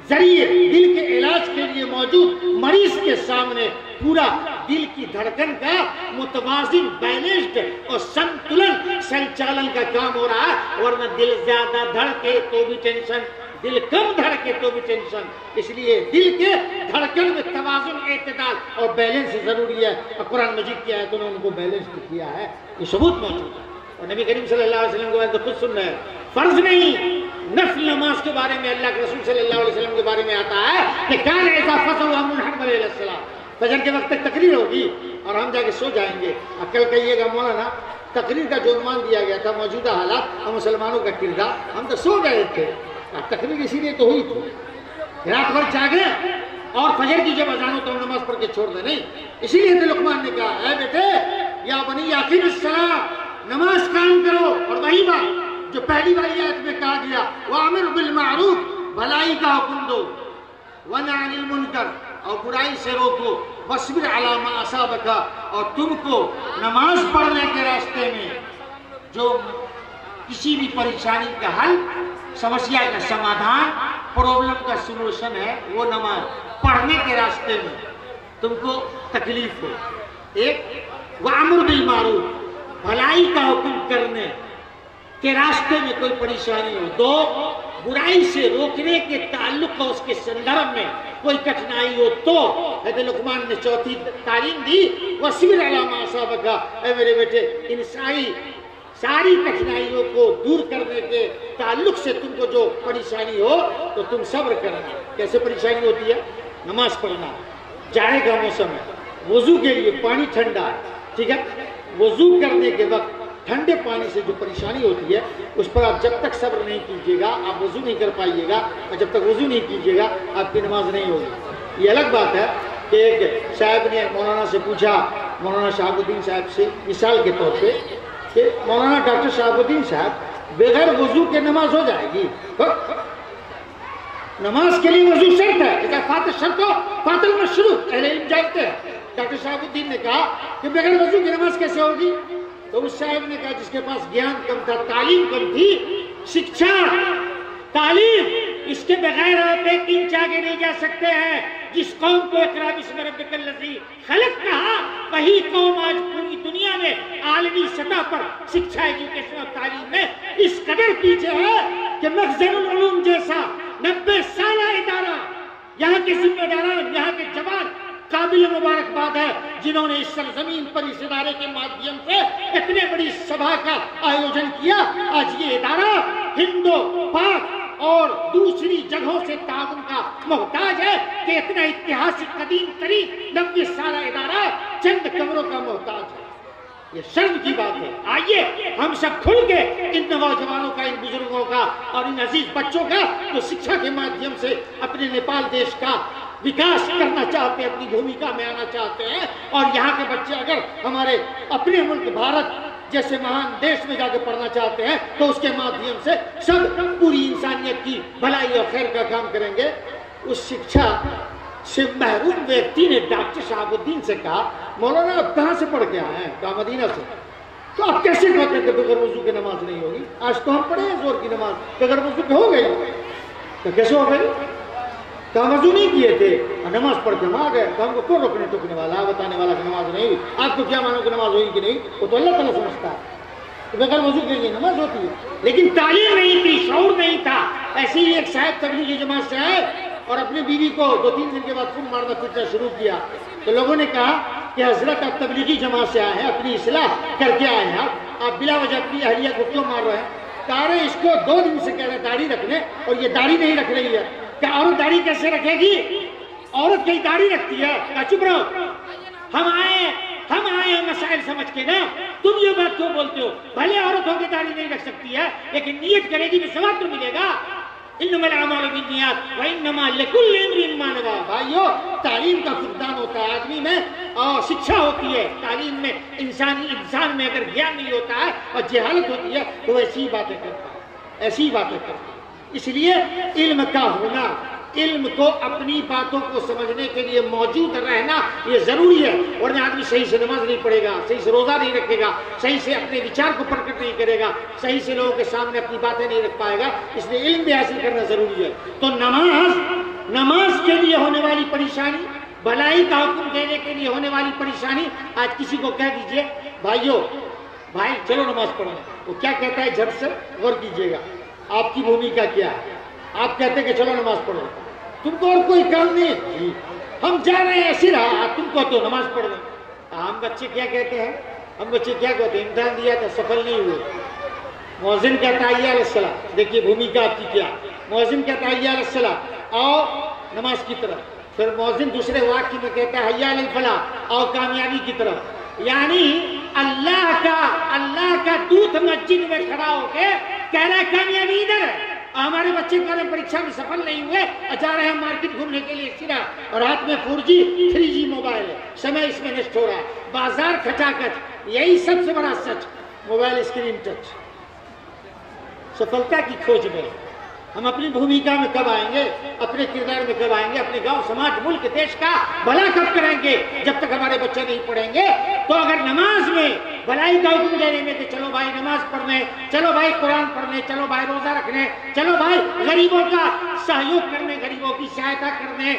ذریعے، دل کے علاج کے لیے موجود مریض کے سامنے پورا دل کی دھڑکن کا متوازن، بیلنسڈ اور سنتولن سنچالن کا کام ہو رہا ہے، ورنہ دل زیادہ دھڑکے تو بھی ٹینشن، دل کم دھڑکے تو بھی ٹینشن۔ اس لیے دل کے دھڑکن میں توازن، اعتدال اور بیلنس ضروری ہے، اور قرآن مجید کی آیتوں نے ان کو بیلنس کیا ہے، یہ ثبوت موجود ہے۔ اور نبی کریم صلی اللہ علیہ وسلم کو تو خود سن رہے ہیں، فرض نہیں، نفل نماز کے بارے میں اللہ کے رسول صلی اللہ علیہ وسلم کے بارے میں آتا ہے کہ کان اذا فصل محمد علیہ السلام، فجر کے وقت تک تقریر ہوگی اور ہم جا کے سو جائیں گے۔ کل کہیے گا مولانا تقریر کا جو عنوان دیا گیا تھا موجودہ حالات اور مسلمانوں کا کردار، ہم تو سو گئے تھے، تقریر اسی لیے تو ہوئی تھی، رات بھر جاگے اور فجر کی جب اذان ہو تو نماز پڑھ کے چھوڑ دیں، نہیں۔ اسی لیے تو لقمان نے کہا اے بیٹے یا بنی اقیم الصلاۃ، نماز قائم کرو، اور وہی بات جو پہلی والی آیت میں کہا گیا وَأَمِرْ بِالْمَعْرُوفِ، بھلائی کا حکم دو، وَنَهِ عَنِ الْمُنْکَرِ، اور برائی سے روکو، وَاصْبِرْ عَلَىٰ مَا أَصَابَكَ، اور تم کو نماز پڑھنے کے راستے میں جو کسی بھی پریشانی کا حل، سمسیا کا سمادھان، پرابلم کا سلوشن ہے، وہ نماز پڑھنے کے راستے میں تم کو تکلیف ہو، ایک وَأَمْرُ بِالْمَعْرُوفِ، بھلائی کا حکم کرنے کے راستے میں کوئی پریشانی ہو، دو برائی سے روکنے کے تعلق کا اس کے سندرب میں کوئی کٹھنائی ہو تو حضرت لقمان نے چوتھی تعلیم دی وَاصْبِرْ عَلَىٰ مَا أَصَابَكَ، اے میرے بیٹے ان ساری کٹھنائیوں کو دور کرنے کے تعلق سے تم کو جو پریشانی ہو تو تم صبر کرنا۔ کیسے پریشانی ہوتی ہے؟ نماز پڑھنا، جاڑے کا موسم ہے، وضو کے لیے پانی ٹھنڈا ہے، ٹھیک ہے، وضو کرنے کے وقت ٹھنڈے پانی سے جو پریشانی ہوتی ہے اس پر آپ جب تک صبر نہیں کیجیے گا آپ وضو نہیں کر پائیے گا، اور جب تک وضو نہیں کیجیے گا آپ کی نماز نہیں ہوگی۔ یہ الگ بات ہے کہ ایک صاحب نے مولانا سے پوچھا، مولانا شہاب الدین صاحب سے، مثال کے طور پہ کہ مولانا ڈاکٹر شہاب الدین صاحب بغیر وضو کے نماز ہو جائے گی؟ نماز کے لیے وضو شرط ہے، اذا فات الشرط فات المشروط، اہل علم جانتے ہیں۔ ڈاکٹر شہاب الدین نے کہا کہ بغیر وضو کی نماز کیسے ہوگی؟ تو اس صاحب نے کہا جس کے پاس گیان کم تھا، تعلیم کم تھی، شکشا، تعلیم، اس کے بغیر آپ ایک انچ آگے نہیں جا سکتے ہیں۔ جس قوم کو اقرا بسم ربک الذی خلق کہا، وہی قوم آج پوری دنیا میں عالمی سطح پر شکشا، ایجوکیشن اور تعلیم میں اس قدر پیچھے ہے کہ مخزن العلوم جیسا 90 سالہ ادارہ، یہاں کے ذمہ داران، یہاں کے جوان قابل مبارکباد ہے جنہوں نے اس سرزمین پر اس ادارے کے مادھیم سے اتنے بڑی سبھا کا آیوجن کیا۔ آج یہ ادارہ ہند و پاک اور دوسری جگہوں سے تعاون کا محتاج ہے کہ اتنا اتہاسک قدیم ترین 90 سالہ ادارہ چند کمروں کا محتاج ہے۔ یہ شرم کی بات ہے۔ آئیے ہم سب کھل کے ان نوجوانوں کا، ان بزرگوں کا اور ان عزیز بچوں کا جو شکشا کے مادھیم سے اپنے نیپال دیش کا وکاس کرنا چاہتے ہیں، اپنی بھومکا میں آنا چاہتے ہیں، اور یہاں کے بچے اگر ہمارے اپنے ملک بھارت جیسے مہان دیش میں جا کے پڑھنا چاہتے ہیں تو اس کے مادھیم سے سب پوری انسانیت کی بھلائی اور خیر کا کام کریں گے۔ اس شکشا سے محروم ویکتی نے ڈاکٹر شہاب الدین سے کہا مولانا آپ کہاں سے پڑھ کے آئے ہیں؟ کہا مدینہ سے۔ تو آپ کیسے کہتے ہیں کہ بغیر وضو کی نماز نہیں ہوگی؟ آج تو ہم پڑھے ہیں زور کی نماز بغیر وضو کے ہو گئی، تو کیسے ہو گئی؟ تو ہم وضو نہیں کیے تھے اور نماز پڑھ کے ہم آ گئے، تو ہم کو کون روکنے ٹوکنے والا، بتانے والا کہ نماز نہیں ہوئی؟ آپ کو کیا مانو کہ نماز ہوئی کہ نہیں؟ وہ تو اللہ تعالیٰ سمجھتا ہے، بغیر وضو کے لیے نماز ہوتی ہے۔ لیکن تعلیم نہیں تھی، شعور نہیں تھا۔ ایسے ہی ایک صاحب تبلیغی جماعت سے آئے اور اپنی بیوی کو 2-3 دن کے بعد خون مارنا پیٹنا شروع کیا، تو لوگوں نے کہا کہ حضرت آپ تبلیغی جماعت سے آئے ہیں، اپنی اصلاح کر کے آئے ہیں، آپ بلا وجہ اپنی اہلیہ کو کیوں مار رہے ہیں؟ کہا رہے اس کو 2 دن سے کہہ رہے داڑھی رکھنے اور یہ داڑھی نہیں رکھ رہی ہے۔ کہ عورت داڑھی کیسے رکھے گی؟ عورت کئی داڑھی رکھتی ہے۔ کہا چپ رہو، ہم آئے ہیں مسائل سمجھ کے نا، تم یہ بات کیوں بولتے ہو؟ بھلے عورت ہو کے داڑھی نہیں رکھ سکتی ہے لیکن نیت کرے گی تو ثواب تو ملے گا۔ انما الاعمال بالنیات وانما لکل امرئ مانوا بھائیو تعلیم کا فقدان ہوتا ہے آدمی میں اور شکشا ہوتی ہے تعلیم میں انسان میں اگر گیان نہیں ہوتا ہے اور جہالت ہوتی ہے تو ایسی باتیں کرتا ہے ایسی باتیں کرتا ہے اس لیے علم کا ہونا علم کو اپنی باتوں کو سمجھنے کے لیے موجود رہنا یہ ضروری ہے ورنہ آدمی صحیح سے نماز نہیں پڑھے گا صحیح سے روزہ نہیں رکھے گا صحیح سے اپنے وچار کو پرکٹ نہیں کرے گا صحیح سے لوگوں کے سامنے اپنی باتیں نہیں رکھ پائے گا اس لیے علم بھی حاصل کرنا ضروری ہے تو نماز کے لیے ہونے والی پریشانی بھلائی کا حکم دینے کے لیے ہونے والی پریشانی آج کسی کو کہہ دیجئے بھائی چلو نماز پڑھو وہ کیا کہتا ہے جھٹ سے غور کیجئے گا آپ کی بھومیکا کیا ہے آپ کہتے ہیں کہ چلو نماز پڑھو تم کو اور کوئی کام نہیں ہے جی ہم جا رہے ہیں ایسی رہا تم کو تو نماز پڑھ لو ہم بچے کیا کہتے ہیں امتحان دیا تھا سفل نہیں ہوئے مؤذن کہتا ہے حی علی الصلاۃ دیکھیے بھومیکا آپ کی کیا مؤذن کہتا ہے حی علی الصلاۃ آؤ نماز کی طرف پھر مؤذن دوسرے واقعے میں کہتا ہے حی علی الفلاح آؤ کامیابی کی طرف یعنی اللہ کا دودھ مسجد میں کھڑا ہو کے کہہ رہا ہے کامیابی ادھر ہے ہمارے بچے کالے پریکشا میں سفل نہیں ہوئے جا رہے ہیں مارکیٹ گھومنے کے لیے سرا اور ہاتھ میں 4G 3G موبائل ہے سمے اس میں نشٹ ہو رہا ہے بازار کھچا کچ یہی سب سے بڑا سچ موبائل اسکرین ٹچ سفلتا کی کھوج میں ہم اپنی بھومیکا میں کب آئیں گے اپنے کردار میں کب آئیں گے اپنے گاؤں سماج ملک دیش کا بھلا کب کریں گے جب تک ہمارے بچے نہیں پڑھیں گے تو اگر نماز میں بھلائی کا حکم دینے میں کہ چلو بھائی نماز پڑھنے چلو بھائی قرآن پڑھنے چلو بھائی روزہ رکھنے چلو بھائی غریبوں کا سہیوگ کرنے غریبوں کی سہایتا کرنے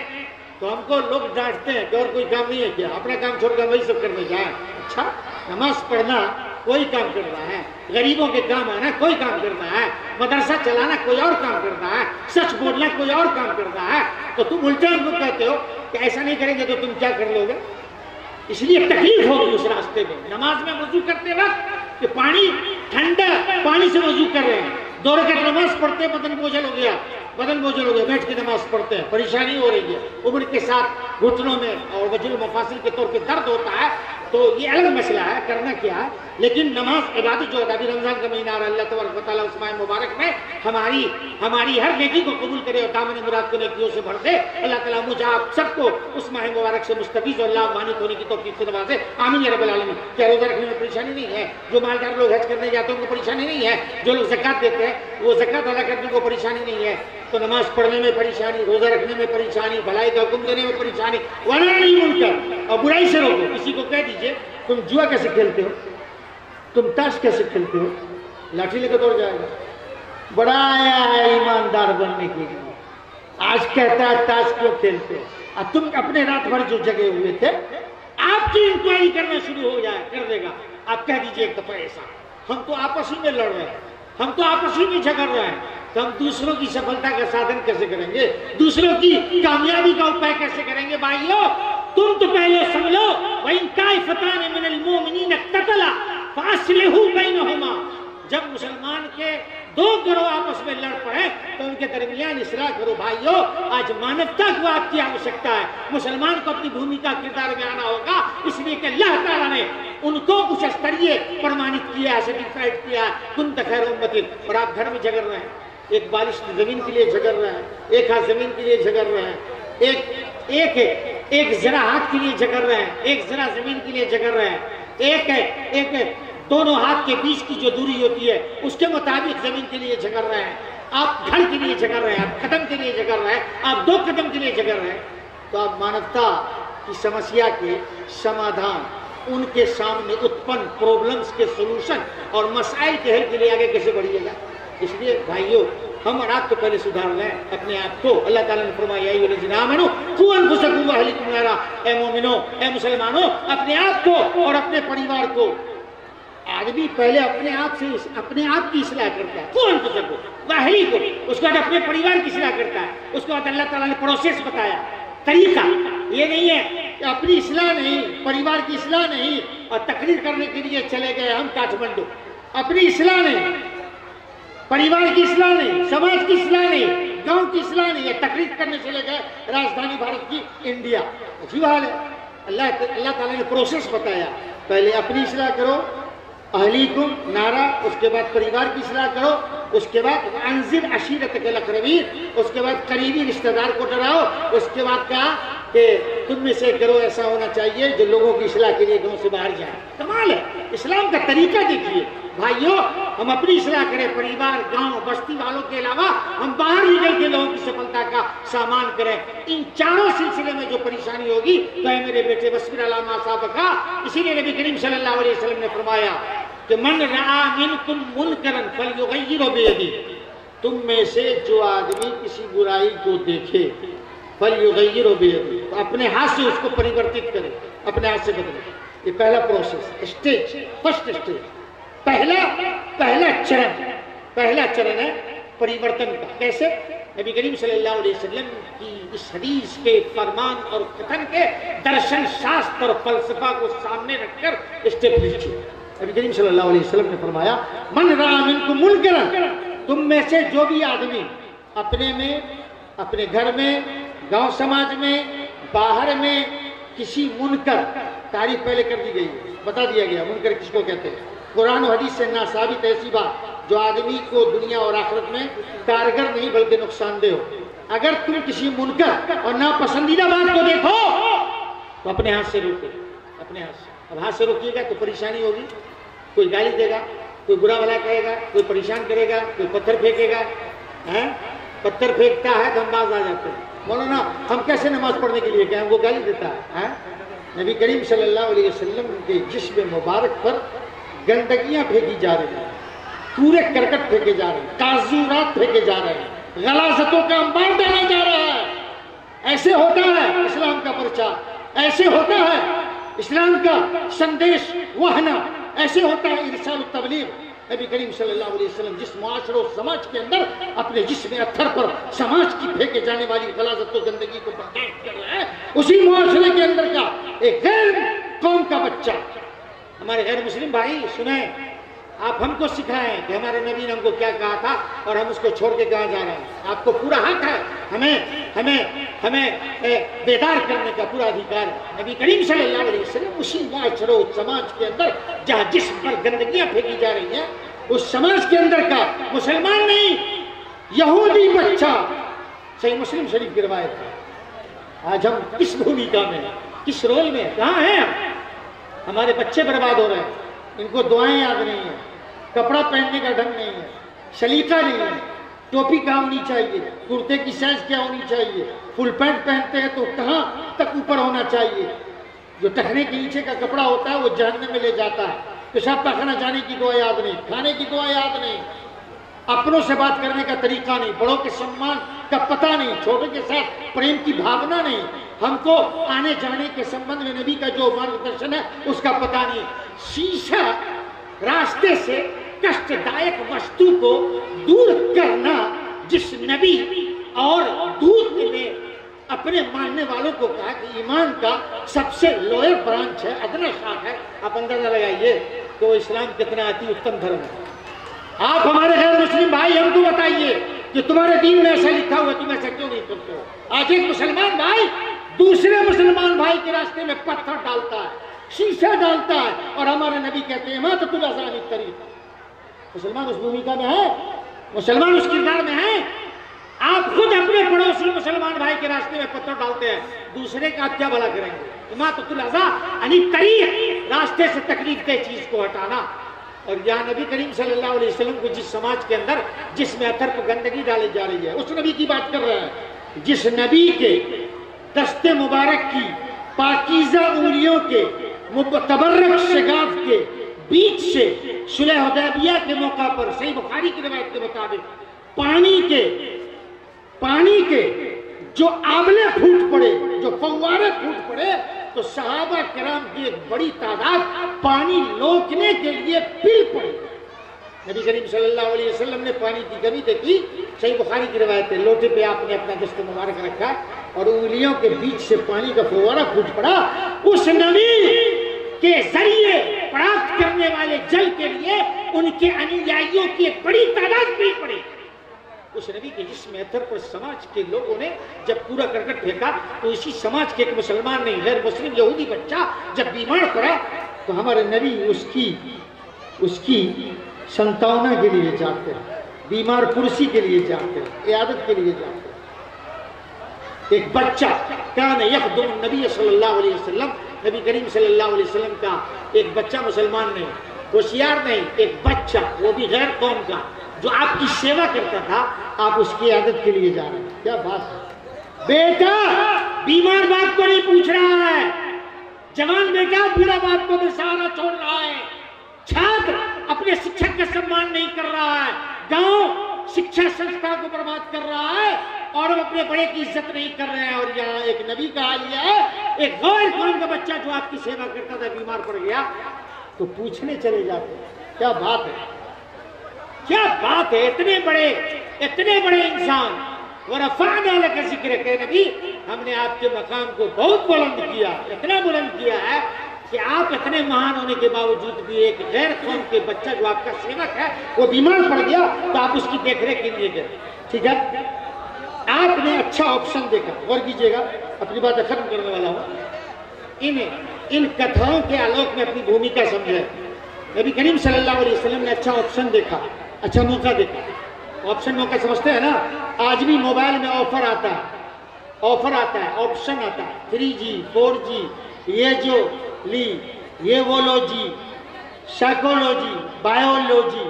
تو ہم کو لوگ ڈانٹتے ہیں کہ اور کوئی کام نہیں ہے کیا اپنا کام چھوڑ کر وہی سب کرنے جائیں اچھا نماز پڑھنا کوئی کام کر رہا ہے غریبوں کے کام آنا کوئی کام کر رہا ہے مدرسہ چلانا کوئی اور کام کر رہا ہے سچ بولنا کوئی اور کام کر رہا ہے تو تم الٹا ہم کو کہتے ہو کہ ایسا نہیں کریں گے تو تم کیا کر لو گے اس لیے تکلیف ہوگی اس راستے میں نماز میں وضو کرتے وقت کہ پانی ٹھنڈا پانی سے وضو کر رہے ہیں 2 رکعت نماز پڑھتے بدن بوجھل ہو گیا بیٹھ کے نماز پڑھتے ہیں پریشانی ہو رہی ہے عمر کے ساتھ گھٹنوں میں اور وجل المفاصل کے طور پہ درد ہوتا ہے تو یہ الگ مسئلہ ہے کرنا کیا ہے لیکن نماز عبادت جو ہے ابھی رمضان کا مہینہ آ رہا ہے اللہ تبارک و تعالیٰ اس ماہ مبارک میں ہماری ہر نیکی کو قبول کرے اور دامن مراد کو نیکیوں سے بھر دے اللہ تعالیٰ مجھے آپ سب کو اس ماہ مبارک سے مستفیض اور اللہ مانک ہونے کی توفیق سے نوازے آمین یا رب العالمین کیا روزہ رکھنے میں پریشانی نہیں ہے جو مالدار لوگ حج کرنے جاتے ہیں ان کو پریشانی نہیں ہے جو لوگ زکات دیتے ہیں وہ زکات ادا کرنے کو پریشانی نہیں ہے تو نماز پڑھنے میں پریشانی روزہ رکھنے میں پریشانی بھلائی کا حکم دینے میں پریشانی ورنہ نہیں منکر اور برائی سے روکو کسی کو کہہ دیجئے تم جوا کیسے کھیلتے ہو تم تاش کیسے کھیلتے ہو لاٹھی لے کے دوڑ جائے گا بڑا آیا ہے ایماندار بننے کے لیے آج کہتا ہے تاش کیوں کھیلتے ہو اور تم اپنے رات بھر جو جگے ہوئے تھے آپ کی انکوائری کرنا شروع ہو جائے کر دے گا آپ کہہ دیجئے ایک دفعہ ایسا ہم تو آپس ہی میں لڑ رہے ہیں ہم تو آپس ہی میں جھگڑ رہے ہیں تو ہم دوسروں کی سفلتا کا سادھن کیسے کریں گے دوسروں کی کامیابی کا اپائے کیسے کریں گے بھائیو تم تو پہلے سمجھو وَإِن طَائِفَتَانِ مِنَ الْمُؤْمِنِينَ اقْتَتَلَا فَأَصْلِحُوا بَيْنَهُمَا جب مسلمان کے 2 گروہ آپس میں لڑ پڑے تو ان کے درمیان اصلاح کرو بھائیو آج مانوتا کو آپ کی آوشکتا ہے مسلمان کو اپنی بھومیکا کردار میں آنا ہوگا اس لیے کہ اللہ تعالیٰ نے ان کو کچھ استریے پرمانت کیا سرٹیفائڈ کیا کنت خیر امت اور آپ گھر میں جھگڑ رہے ہیں ایک بالش زمین کے لیے جھگڑ رہے ہیں ایک ہاتھ زمین کے لیے جھگڑ رہے ہیں ایک ذرا ہاتھ کے لیے جھگڑ رہے ہیں ایک ذرا زمین کے لیے جھگڑ رہے ہیں ایک دونوں ہاتھ کے بیچ کی جو دوری ہوتی ہے اس کے مطابق زمین کے لیے جھگڑ رہے ہیں آپ گھر کے لیے جھگڑ رہے ہیں آپ قدم کے لیے جھگڑ رہے ہیں آپ 2 قدم کے لیے جھگڑ رہے ہیں تو آپ مانوتا کی سمسیا کے سمادھان ان کے سامنے اتپن پرابلمز کے سولوشن اور مسائل کے حل کے لیے آگے کیسے بڑھیے گا اس لیے بھائیو ہم اور آپ تو پہلے سدھار لیں اپنے آپ کو اللہ تعالیٰ نے فرمایا اے الذین آمنوا قوا انفسکم واہلیکم نارا اے مومنوں اے مسلمانوں اپنے آپ کو اور اپنے پریوار کو آدمی پہلے اپنے آپ کی اصلاح کرتا ہے قوا انفسکم واہلیکم اس کے بعد اپنے پریوار کی اصلاح کرتا ہے اس کے بعد اللہ تعالیٰ نے پروسیس بتایا طریقہ یہ نہیں ہے کہ اپنی اصلاح نہیں پریوار کی اصلاح نہیں اور تقریر کرنے کے لیے چلے گئے ہم کاٹھمنڈو اپنی اصلاح نہیں پریوار کی اصلاح نہیں سماج کی اصلاح نہیں گاؤں کی اصلاح نہیں ہے تقریر کرنے چلے گئے راجدھانی بھارت کی انڈیا اچھی حال ہے اللہ تعالیٰ نے پروسیس بتایا پہلے اپنی اصلاح کرو اہلیکم نعرہ اس کے بعد پریوار کی اصلاح کرو اس کے بعد انذر عشیرتک الاقربین، اس کے بعد قریبی رشتہ دار کو ڈراؤ، اس کے بعد کہا کہ تم میں سے گروہ ایسا ہونا چاہیے جو لوگوں کی اصلاح کے لیے گاؤں سے باہر جائیں۔ کمال ہے اسلام کا طریقہ دیکھیے بھائیوں، ہم اپنی اصلاح کریں، پریوار، گاؤں، بستی والوں کے علاوہ ہم باہر نکل کے لوگوں کی سفلتا کا سامان کریں۔ ان چاروں سلسلے میں جو پریشانی ہوگی تو اے میرے بیٹے وصبر علی ما اصابک، اسی لیے نبی کریم صلی اللہ علیہ وسلم نے فرمایا کہ من رعا منکم منکرا فلیغیرہ بیدہ، تم میں سے جو آدمی کسی برائی کو دیکھے فلیغیرہ بیدہ، تو اپنے ہاتھ سے اس کو پریورتت کرے، اپنے ہاتھ سے بدلے۔ یہ پہلا پروسیس، اسٹیج، فرسٹ اسٹیج، پہلا چرن ہے پریورتن کا۔ کیسے؟ نبی کریم صلی اللہ علیہ وسلم کی اس حدیث کے فرمان اور کتن کے درشن شاستر اور فلسفہ کو سامنے رکھ کر اسٹیپ لیجیے۔ نبی کریم صلی اللہ علیہ وسلم نے فرمایا من رأى منکم منکرا، تم میں سے جو بھی آدمی اپنے میں، اپنے گھر میں، گاؤں سماج میں، باہر میں کسی منکر، تعریف پہلے کر دی گئی، بتا دیا گیا منکر کس کو کہتے ہیں، قرآن و حدیث سے ناثابت ایسی بات جو آدمی کو دنیا اور آخرت میں کارگر نہیں بلکہ نقصان دہ ہو۔ اگر تم کسی منکر اور ناپسندیدہ بات کو دیکھو تو اپنے ہاتھ سے روکو، اپنے ہاتھ سے۔ اب ہاتھ سے روکیے گا تو پریشانی ہوگی، کوئی گالی دے گا، کوئی برا بھلا کہے گا، کوئی پریشان کرے گا، کوئی پتھر پھینکے گا، پتھر پھینکتا ہے تو ہم باز آ جاتے ہیں، مولانا ہم کیسے نماز پڑھنے کے لیے کہیں، وہ گالی دیتا ہے۔ نبی کریم صلی اللہ علیہ وسلم کے جسم مبارک پر گندگیاں پھینکی جا رہی ہیں، پورے کرکٹ پھینکے جا رہے ہیں، تعزورات پھینکے جا رہے ہیں، غلاظتوں کا انبار ڈالا جا رہا ہے۔ ایسے ہوتا ہے اسلام کا پرچار، ایسے ہوتا ہے اسلام کا سندیش وہنا، ایسے ہوتا ہے ارسال التبلیغ۔ نبی کریم صلی اللہ علیہ وسلم جس معاشرے و سماج کے اندر اپنے جسم اتھر پر سماج کی پھینکے جانے والی غلاظت و گندگی کو برداشت کر رہا ہے، اسی معاشرے کے اندر کا ایک غیر قوم کا بچہ، ہمارے غیر مسلم بھائی سنیں، آپ ہم کو سکھائیں کہ ہمارے نبی نے ہم کو کیا کہا تھا اور ہم اس کو چھوڑ کے کہاں جا رہے ہیں۔ آپ کو پورا حق ہے، ہمیں بیدار کرنے کا پورا ادھیکار ہے۔ نبی کریم صلی اللہ علیہ وسلم اسی معاشرے و سماج کے اندر جہاں جسم پر گندگیاں پھینکی جا رہی ہیں، اس سماج کے اندر کا مسلمان نہیں، یہودی بچہ، صحیح مسلم شریف کی روایت ہے۔ آج ہم کس بھومیکا میں، کس رول میں، کہاں ہیں ہم؟ ہمارے بچے برباد ہو رہے ہیں، ان کو دعائیں یاد نہیں ہیں، کپڑا پہننے کا ڈھنگ نہیں ہے، سلیقہ نہیں ہے، ٹوپی کہاں ہونی چاہیے، کرتے کی سائز کیا ہونی چاہیے، فل پینٹ پہنتے ہیں تو کہاں تک اوپر ہونا چاہیے، جو ٹخنے کے نیچے کا کپڑا ہوتا ہے وہ جہنم میں لے جاتا ہے، پیشاب پاخانہ جانے کی دعا یاد نہیں، کھانے کی دعا یاد نہیں، اپنوں سے بات کرنے کا طریقہ نہیں، بڑوں کے سمان کا پتہ نہیں، چھوٹوں کے ساتھ پریم کی بھاونا نہیں، ہم کو آنے جانے کے سمبندھ میں نبی کا جو مارگدرشن ہے اس کا پتہ نہیں۔ شیشہ راستے سے کشٹ دائک وستو کو دور کرنا جس نبی اور دودھ نے اپنے ماننے والوں کو کہا کہ ایمان کا سب سے لوئر برانچ ہے، ادنا شاخ ہے، آپ اندازہ لگائیے کہ وہ اسلام کتنا اتی اتم دھرم ہے۔ آپ ہمارے غیر مسلم بھائی ہم کو بتائیے کہ تمہارے دین میں ایسا لکھا ہوا ہے، تم ایسا کیوں نہیں کرتے ہو؟ آج ایک مسلمان بھائی دوسرے مسلمان بھائی کے راستے میں پتھر ڈالتا ہے، شیشہ ڈالتا ہے، اور ہمارے نبی کہتے ہیں اماطۃ الاذى عن الطریق۔ مسلمان اس بھومیکا میں ہے، مسلمان اس کردار میں ہے۔ آپ خود اپنے پڑوسی مسلمان بھائی کے راستے میں پتھر ڈالتے ہیں، دوسرے کا آپ کیا بھلا کریں گے؟ اماطۃ الاذى عن الطریق، راستے سے تکلیف دہ چیز کو ہٹانا۔ اور یہاں نبی کریم صلی اللہ علیہ وسلم کو جس سماج کے اندر جس میں اتھر پر گندگی ڈالی جا رہی ہے اس نبی کی بات کر رہا ہے جس نبی کے دست مبارک کی پاکیزہ انگلیوں کے متبرک شگاف کے بیچ سے صلح حدیبیہ کے موقع پر صحیح بخاری کی روایت کے مطابق پانی کے جو آبلے پھوٹ پڑے، جو فوارے پھوٹ پڑے، تو صحابہ کرام کی ایک بڑی تعداد پانی لوٹنے کے لیے پل پڑی۔ نبی کریم صلی اللہ علیہ وسلم نے پانی کی کمی دیکھی، صحیح بخاری کی روایت ہے، لوٹے پہ آپ نے اپنا دست مبارک رکھا اور انگلیوں کے بیچ سے پانی کا فوارہ پھوٹ پڑا۔ اس نبی کے ذریعے پراپت کرنے والے جل کے لیے ان کے انیائیوں کی ایک بڑی تعداد پل پڑی۔ اس نبی کے جسم اتھر پر سماج کے لوگوں نے جب پورا کرکٹ پھینکا تو اسی سماج کے ایک مسلمان نہیں، غیر مسلم یہودی بچہ جب بیمار پڑا تو ہمارے نبی اس کی سنتونا کے لیے جاتے ہیں، بیمار کرسی کے لیے جاتے ہیں، عیادت کے لیے جاتے ہیں۔ ایک بچہ کان یخدم النبی صلی اللہ علیہ وسلم، نبی کریم صلی اللہ علیہ وسلم کا ایک بچہ، مسلمان نہیں، ہوشیار نہیں، ایک بچہ، وہ بھی غیر قوم کا، جو آپ کی سیوا کرتا تھا، آپ اس کی عیادت کے لیے جا رہے ہیں۔ کیا بات ہے! بیٹا بیمار باپ کو نہیں پوچھ رہا ہے، جوان بیٹا بوڑھا باپ کو بے سہارا چھوڑ رہا ہے، چھاتر اپنے شکشک کا سمان نہیں کر رہا ہے، گاؤں شکشا سنستھا کو برباد کر رہا ہے، اور ہم اپنے بڑے کی عزت نہیں کر رہے ہیں۔ اور یہاں ایک نبی کا حالیہ ہے، ایک غیر قوم کا بچہ جو آپ کی سیوا کرتا تھا بیمار پڑ گیا تو پوچھنے چلے جاتے ہیں۔ کیا بات ہے! کیا بات ہے! اتنے بڑے انسان، ورفعنا لک ذکرک، نبی ہم نے آپ کے مقام کو بہت بلند کیا، اتنا بلند کیا ہے کہ آپ اتنے مہان ہونے کے باوجود بھی ایک غیر قوم کے بچہ جو آپ کا سیوک ہے وہ بیمار پڑ گیا تو آپ اس کی دیکھ ریکھ کے لیے گئے۔ ٹھیک ہے، آپ نے اچھا آپشن دیکھا۔ غور کیجئے گا، اپنی بات ختم کرنے والا ہوں۔ ان کتھاؤں کے آلوک میں اپنی بھومکا سمجھے۔ نبی کریم صلی اللہ علیہ وسلم نے اچھا آپشن دیکھا، اچھا موقع دیکھا۔ آپشن موقع سمجھتے ہیں نا؟ آج بھی موبائل میں آفر آتا ہے، آپشن آتا ہے، 3G 4G، یہ جو لی، یہ وہ لو جی، سائیکولوجی، بایولوجی،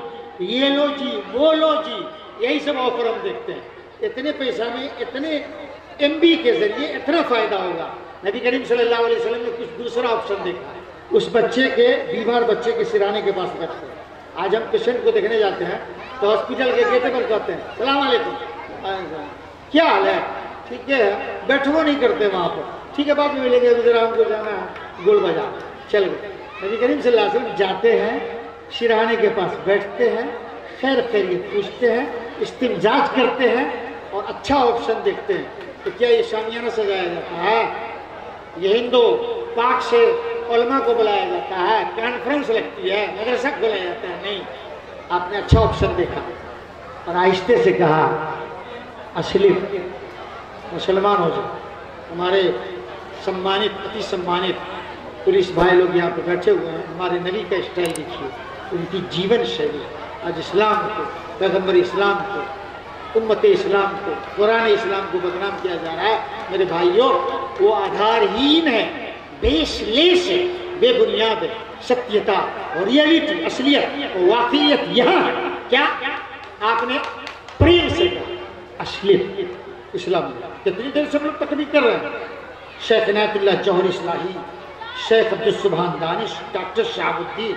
یہ لو جی، وہ لو جی، یہی سب آفر ہم دیکھتے ہیں۔ اتنے پیسہ میں اتنے MB کے ذریعے اتنا فائدہ ہوگا۔ نبی کریم صلی اللہ علیہ وسلم نے کچھ دوسرا آپشن دیکھا، اس بچے کے، بیمار بچے کے سرانے کے پاس بیٹھتے ہیں۔ آج ہم پیشنٹ کو دیکھنے جاتے ہیں تو ہاسپٹل کے گیٹ پر کہتے ہیں السلام علیکم، کیا حال ہے؟ ٹھیک ہے، بیٹھو نہیں کرتے وہاں پر، ٹھیک ہے بعد میں ملیں گے، ذرا ہم کو جانا ہے گل بجا، چل گئے۔ نبی کریم صلی اللہ علیہ وسلم جاتے ہیں، شیرانے کے پاس بیٹھتے ہیں، خیر خیریت پوچھتے ہیں، استمزاج کرتے ہیں اور اچھا آپشن دیکھتے ہیں۔ تو کیا یہ شامیانہ سجایا جاتا ہے؟ یہ ہندو پاک سے علماء کو بلایا جاتا ہے، کانفرنس لگتی ہے، مدرسہ بلایا جاتا ہے؟ نہیں، آپ نے اچھا آپشن دیکھا اور آہستہ سے کہا اصلی مسلمان ہو جائے۔ ہمارے سمانت، اتی سمانت پولیس بھائی لوگ یہاں پہ بیٹھے ہوئے ہیں، ہمارے نبی کا اسٹائل دیکھیے، ان کی جیون شیلی۔ آج اسلام کو، پیغمبر اسلام کو، امت اسلام کو، قرآن اسلام کو بدنام کیا جا رہا ہے۔ میرے بھائیوں، وہ آدھارہین ہے، بیس لیس ہے، بے بنیاد ہے۔ ستیتا اور ریئلٹی، اصلیت اور واقعیت یہاں ہے۔ کیا آپ نے پریم سے کہا اصلیت اسلام میں؟ کتنی دیر سے ہم لوگ تقریر کر رہے ہیں؟ شیخ عنایت اللہ جوہری اصلاحی، شیخ عبدالسبحان دانش، ڈاکٹر شہاب الدین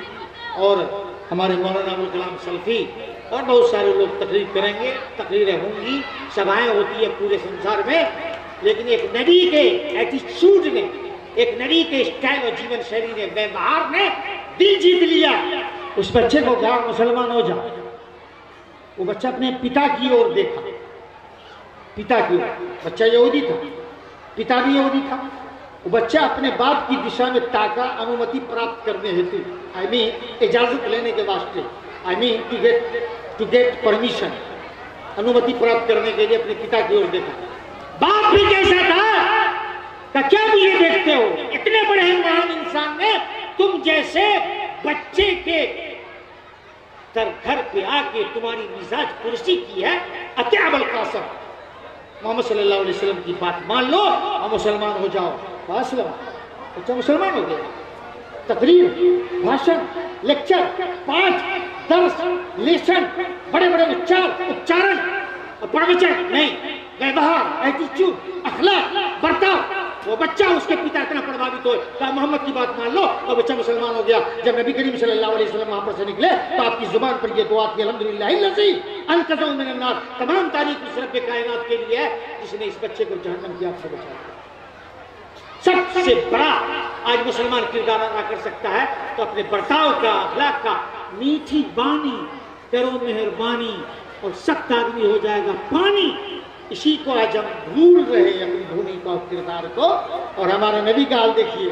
اور ہمارے مولانا ابوالکلام سلفی اور بہت سارے لوگ تقریر کریں گے، تقریریں ہوں گی، سبھائیں ہوتی ہیں پورے سنسار میں، لیکن ایک نبی کے ایٹیچیوڈ نے، ایک نبی کے اسٹائل اور جیون شیلی نے، ویوہار نے دل جیت لیا۔ اس بچے کو کہا مسلمان ہو جا۔ وہ بچہ اپنے پتا کی اور دیکھا، پتا کی اور، بچہ یہودی تھا، پتا بھی یہودی تھا۔ وہ بچہ اپنے باپ کی دشا میں تاکا، انومتی پراپت کرنے ہیتو، اجازت لینے کے واسطے، ٹو گیٹ پرمیشن، انومتی پراپت کرنے کے لیے اپنے پتا کی اور دیکھا۔ باپ بھی کیسا تھا کہ کیا بھی یہ دیکھتے ہو، اتنے بڑے مہان انسان نے تم جیسے بچے کے گھر پہ آ کے تمہاری مزاج پرسی کی ہے۔ اطیع ابوالقاسم، محمد صلی اللہ علیہ وسلم کی بات مان لو اور مسلمان ہو جاؤ۔ بچہ مسلمان ہو گیا۔ تقریر، بھاشن، لیکچر، پانچ، درس، لیسن، بڑے بڑے اچارن اور پروچن نہیں، ویوہار، ایٹیچیوڈ، اخلاق، برتاؤ۔ وہ بچہ، اس کے پتا اتنا پربھاوت ہوئے کہ محمد کی بات مان لو اور بچہ مسلمان ہو گیا۔ جب نبی کریم صلی اللہ علیہ وسلم وہاں پر سے نکلے تو آپ کی زبان پر یہ دعا کی، الحمدللہ الذی انقذہ من النار، تمام تعریف اس رب کائنات کے لیے ہے جس نے اس بچے کو جہنم کی آگ سے بچایا۔ سب سے بڑا آج مسلمان کردار ادا کر سکتا ہے تو اپنے برتاؤ کا، اخلاق کا، میٹھی بانی کرو مہربانی اور سخت آدمی ہو جائے گا پانی۔ اسی کو آج ہم بھول رہے ہیں، اپنی بھومکا اور کردار کو۔ اور ہمارا نبی کا حال دیکھیے،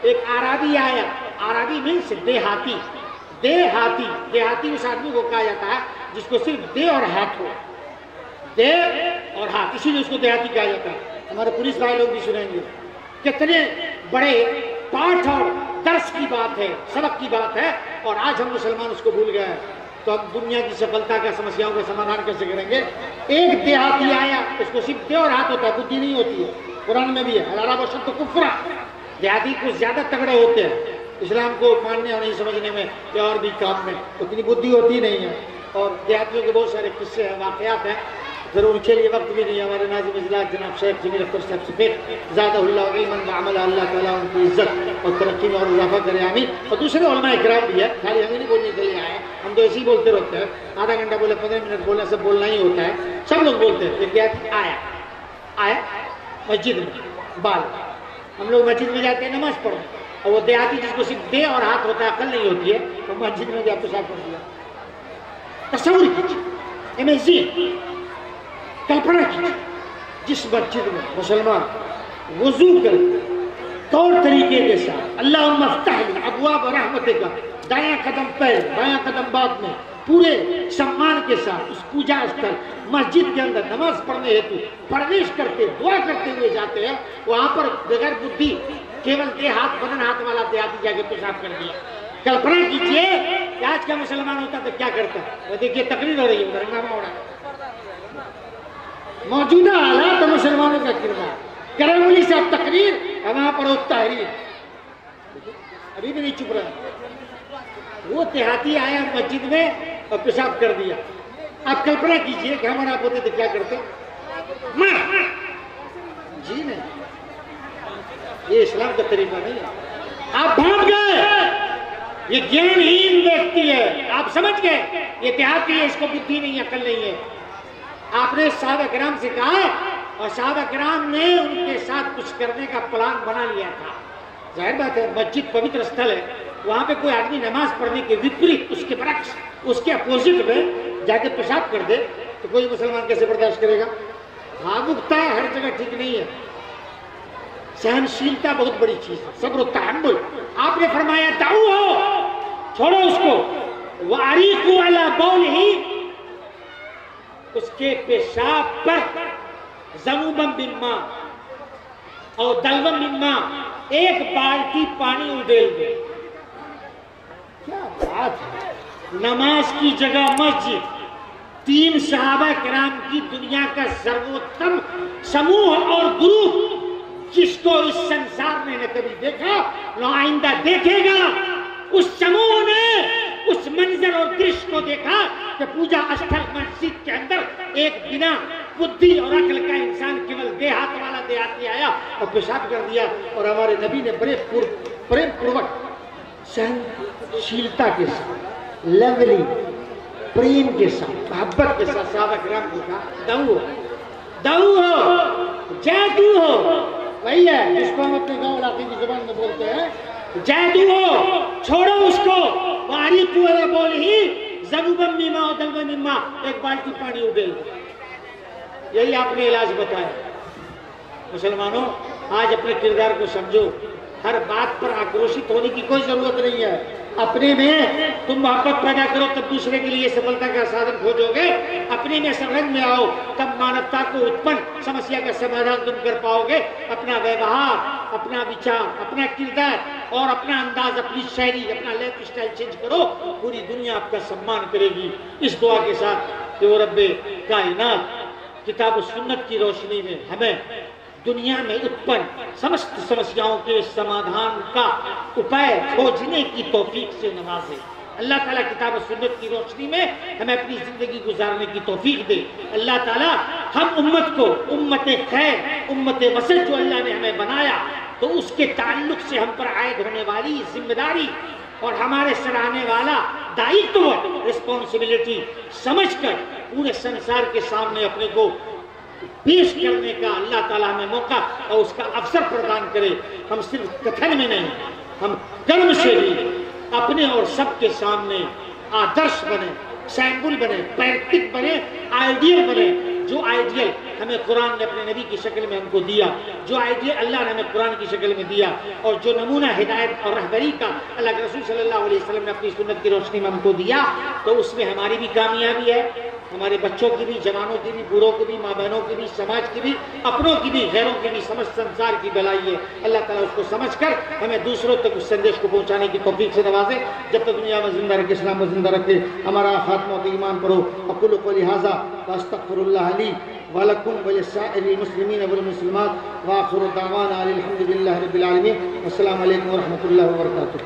ایک عربی آیا، عربی مینس دیہاتی، دیہاتی اس آدمی کو کہا جاتا ہے جس کو صرف دے اور ہاتھ ہو، دے اور ہاتھ، اسی لیے اس کو دیہاتی کہا جاتا ہے۔ ہمارے پولیس والے لوگ بھی سنیں گے کتنے بڑے پاٹھ اور درس کی بات ہے، سبق کی بات ہے، اور آج ہم مسلمان اس کو بھول گئے ہیں۔ تو اب دنیا کی سفلتا کا سمسیاؤں کا سمادھان کیسے کریں گے؟ ایک دیہاتی آیا، اس کو صرف دے اور ہاتھ ہوتا ہے، بدھی نہیں ہوتی ہے، قرآن میں بھی ہے العرب اشد کفرا، دیہاتی کو زیادہ تگڑے ہوتے ہیں اسلام کو ماننے اور نہیں سمجھنے میں یا اور بھی کام میں، اتنی بدھی ہوتی نہیں ہے، اور دیہاتیوں کے بہت سارے قصے ہیں، واقعات ہیں، پھر ان کے لیے وقت بھی نہیں ہے۔ ہمارے ناظم اجلاس جناب شیخ جمیل اختر صاحب سفید زادہ اللہ علما وعملا، اللہ تعالیٰ ان کی عزت اور ترقی میں اور اضافہ کرے آمین۔ اور دوسرے علماء کرام بھی ہے، خالی ہمیں نہیں بولنے کے لیے آئے، ہم تو ایسے ہی بولتے رہتے ہیں، آدھا گھنٹہ بولے 15 منٹ بولنے سے بولنا ہی ہوتا ہے، سب لوگ بولتے ہیں۔ ایک آیا مسجد میں بال، ہم لوگ مسجد میں جاتے ہیں نماز پڑھنے، اور وہ دیہاتی جس کو صرف دے اور ہاتھ ہوتا ہے، عقل نہیں ہوتی ہے، تو مسجد میں جا پیشاب کر دیا۔ تصور کیجیے، امیزنگ، کلپنا کیجیے، جس مسجد میں مسلمان وضو کرتے طور طریقے کے ساتھ اللہم افتح لی ابواب رحمتک، دایاں قدم پیر بایاں قدم بعد میں، پورے سمان کے ساتھ اس پوجا استھل مسجد کے اندر نماز پڑھنے ہیتو پرویش کرتے دعا کرتے ہوئے جاتے ہیں، وہاں پر بغیر بدھی کیول دے ہاتھ بدن ہاتھ والا دیہاتی جا کے پیشاب کر دیا۔ کلپنا کیجیے کہ آج کا مسلمان ہوتا تو کیا کرتا ہے؟ وہ دیکھیے تقریر ہو رہی ہے، ہنگامہ ہو رہا ہے۔ موجودہ حالات مسلمانوں کا کردار، کرم علی صاحب تقریر، وہاں پر وہ تحریر، ابھی بھی نہیں چپ رہا۔ وہ دیہاتی آیا مسجد میں اور پیشاب کر دیا۔ آپ کلپنا کیجئے کہ ہمارا آپ ہوتے تو کیا کرتے؟ جی نہیں، یہ اسلام کا طریقہ نہیں ہے۔ آپ بھاگ گئے، یہ گیان ہین ویکتی ہے، آپ سمجھ گئے یہ دیہاتی ہے، اس کو بدھی نہیں، عقل نہیں ہے۔ آپ نے صحابہ کرام سے کہا اور صحابہ کرام نے ان کے ساتھ کچھ کرنے کا پلان بنا لیا تھا۔ ظاہر بات ہے مسجد پوتر استھل ہے، وہاں پہ کوئی آدمی نماز پڑھنے کے وپریت، اس کے برعکس، اس کے اپوزٹ میں جا کے پیشاب کر دے تو کوئی مسلمان کیسے برداشت کرے گا؟ بھاگتا ہے، ہر جگہ ٹھیک نہیں ہے۔ سہنشیلتا بہت بڑی چیز ہے، صبر و تحمل۔ آپ نے فرمایا دعو ہو، چھوڑو اس کو، وَعَرِيقُ عَلَى بَوْلِهِ، اس کے پیشاب پر ذنوباً من ماء اور دلواً من ماء، ایک بالٹی پانی اڈیل دے۔ کیا بات ہے! نماز کی جگہ مسجد، 3 صحابہ کرام کی دنیا کا سروتم سموہ اور گروپ، جس کو اس سنسار نے نہ کبھی دیکھا نہ آئندہ دیکھے گا، اس سموہ نے اس منظر اور درش کو دیکھا کہ پوجا استھل مسجد کے اندر ایک بنا بدھی اور عقل کا انسان کیول دیہات والا دیہاتی آیا اور پیشاب کر دیا، اور ہمارے نبی نے بڑے پریم پوروک سہنشیلتا کے ساتھ، لیولی پریم کے ساتھ، محبت کے ساتھ صحابہ کرام کو کہا دعو ہو، جادو ہو، وہی ہے جس کو ہم اپنے گاؤں علاقے کی زبان میں بولتے ہیں، جادو ہو، چھوڑو اس کو، وَعَرِيقُ عَلَى بَوْلِهِ ذَنُوبًا مِن مَاء وَدَلْوًا مِن مَاء، ایک بالٹی پانی اڈیل دے۔ یہی آپ نے علاج بتایا۔ مسلمانوں، آج اپنے کردار کو سمجھو، ہر بات پر آکروشت ہونے کی کوئی ضرورت نہیں ہے۔ اپنے میں تم محبت پیدا کرو تب دوسرے کے لیے سفلتا کا سادھن کھوجو گے، اپنے میں سرنگ میں آؤ تب مانوتا کو اتپن سمسیا کا سمادھان تم کر پاؤ گے۔ اپنا ویوہار، اپنا وچار، اپنا کردار اور اپنا انداز، اپنی شاعری، اپنا لائف اسٹائل چینج کرو، پوری دنیا آپ کا سمان کرے گی۔ اس دعا کے ساتھ کہ وہ رب کائنات کتاب و سنت کی روشنی میں ہمیں دنیا میں اتپن سمست سمسیاؤں کے سمادھان کا اپائے کھوجنے کی توفیق سے نوازے۔ اللہ تعالیٰ کتاب و سنت کی روشنی میں ہمیں اپنی زندگی گزارنے کی توفیق دے۔ اللہ تعالیٰ ہم امت کو، امت خیر، امت وسط جو اللہ نے ہمیں بنایا، تو اس کے تعلق سے ہم پر عائد ہونے والی ذمہ داری اور ہمارے سر آنے والا دائتو، رسپانسبلٹی سمجھ کر پورے سنسار کے سامنے اپنے کو پیش کرنے کا اللہ تعالیٰ ہمیں موقع اور اس کا اوسر پردان کرے۔ ہم صرف کتھن میں نہیں، ہم کرم سے بھی اپنے اور سب کے سامنے آدرش بنے، سیمبل بنے، پریکٹک بنے، آئیڈیل بنے۔ جو آئیڈیل ہمیں قرآن نے اپنے نبی کی شکل میں ہم کو دیا، جو آئیڈیل اللہ نے ہمیں قرآن کی شکل میں دیا، اور جو نمونہ ہدایت اور رہبری کا اللہ کے رسول صلی اللہ علیہ وسلم نے اپنی سنت کی روشنی میں ہم کو دیا، تو اس میں ہماری بھی کامیابی ہے، ہمارے بچوں کی بھی، جوانوں کی بھی، بوڑھوں کی بھی، ماں بہنوں کی بھی، سماج کی بھی، اپنوں کی بھی، غیروں کی بھی، سمجھ سنسار کی بلائی ہے۔ اللہ تعالیٰ اس کو سمجھ کر ہمیں دوسروں تک اس سندیش کو پہنچانے کی توفیق سے نوازے، جب تک دنیا میں زندہ رکھے، اسلام میں زندہ رکھے، ہمارا خاتمہ تو ایمان پر ہو۔ اقول قولی ھذا واستغفر اللہ لی ولکم ولسائر المسلمین والمسلمات وآخر دعوانا الحمد للہ رب العالمین۔ والسلام علیکم ورحمۃ اللہ وبرکاتہ۔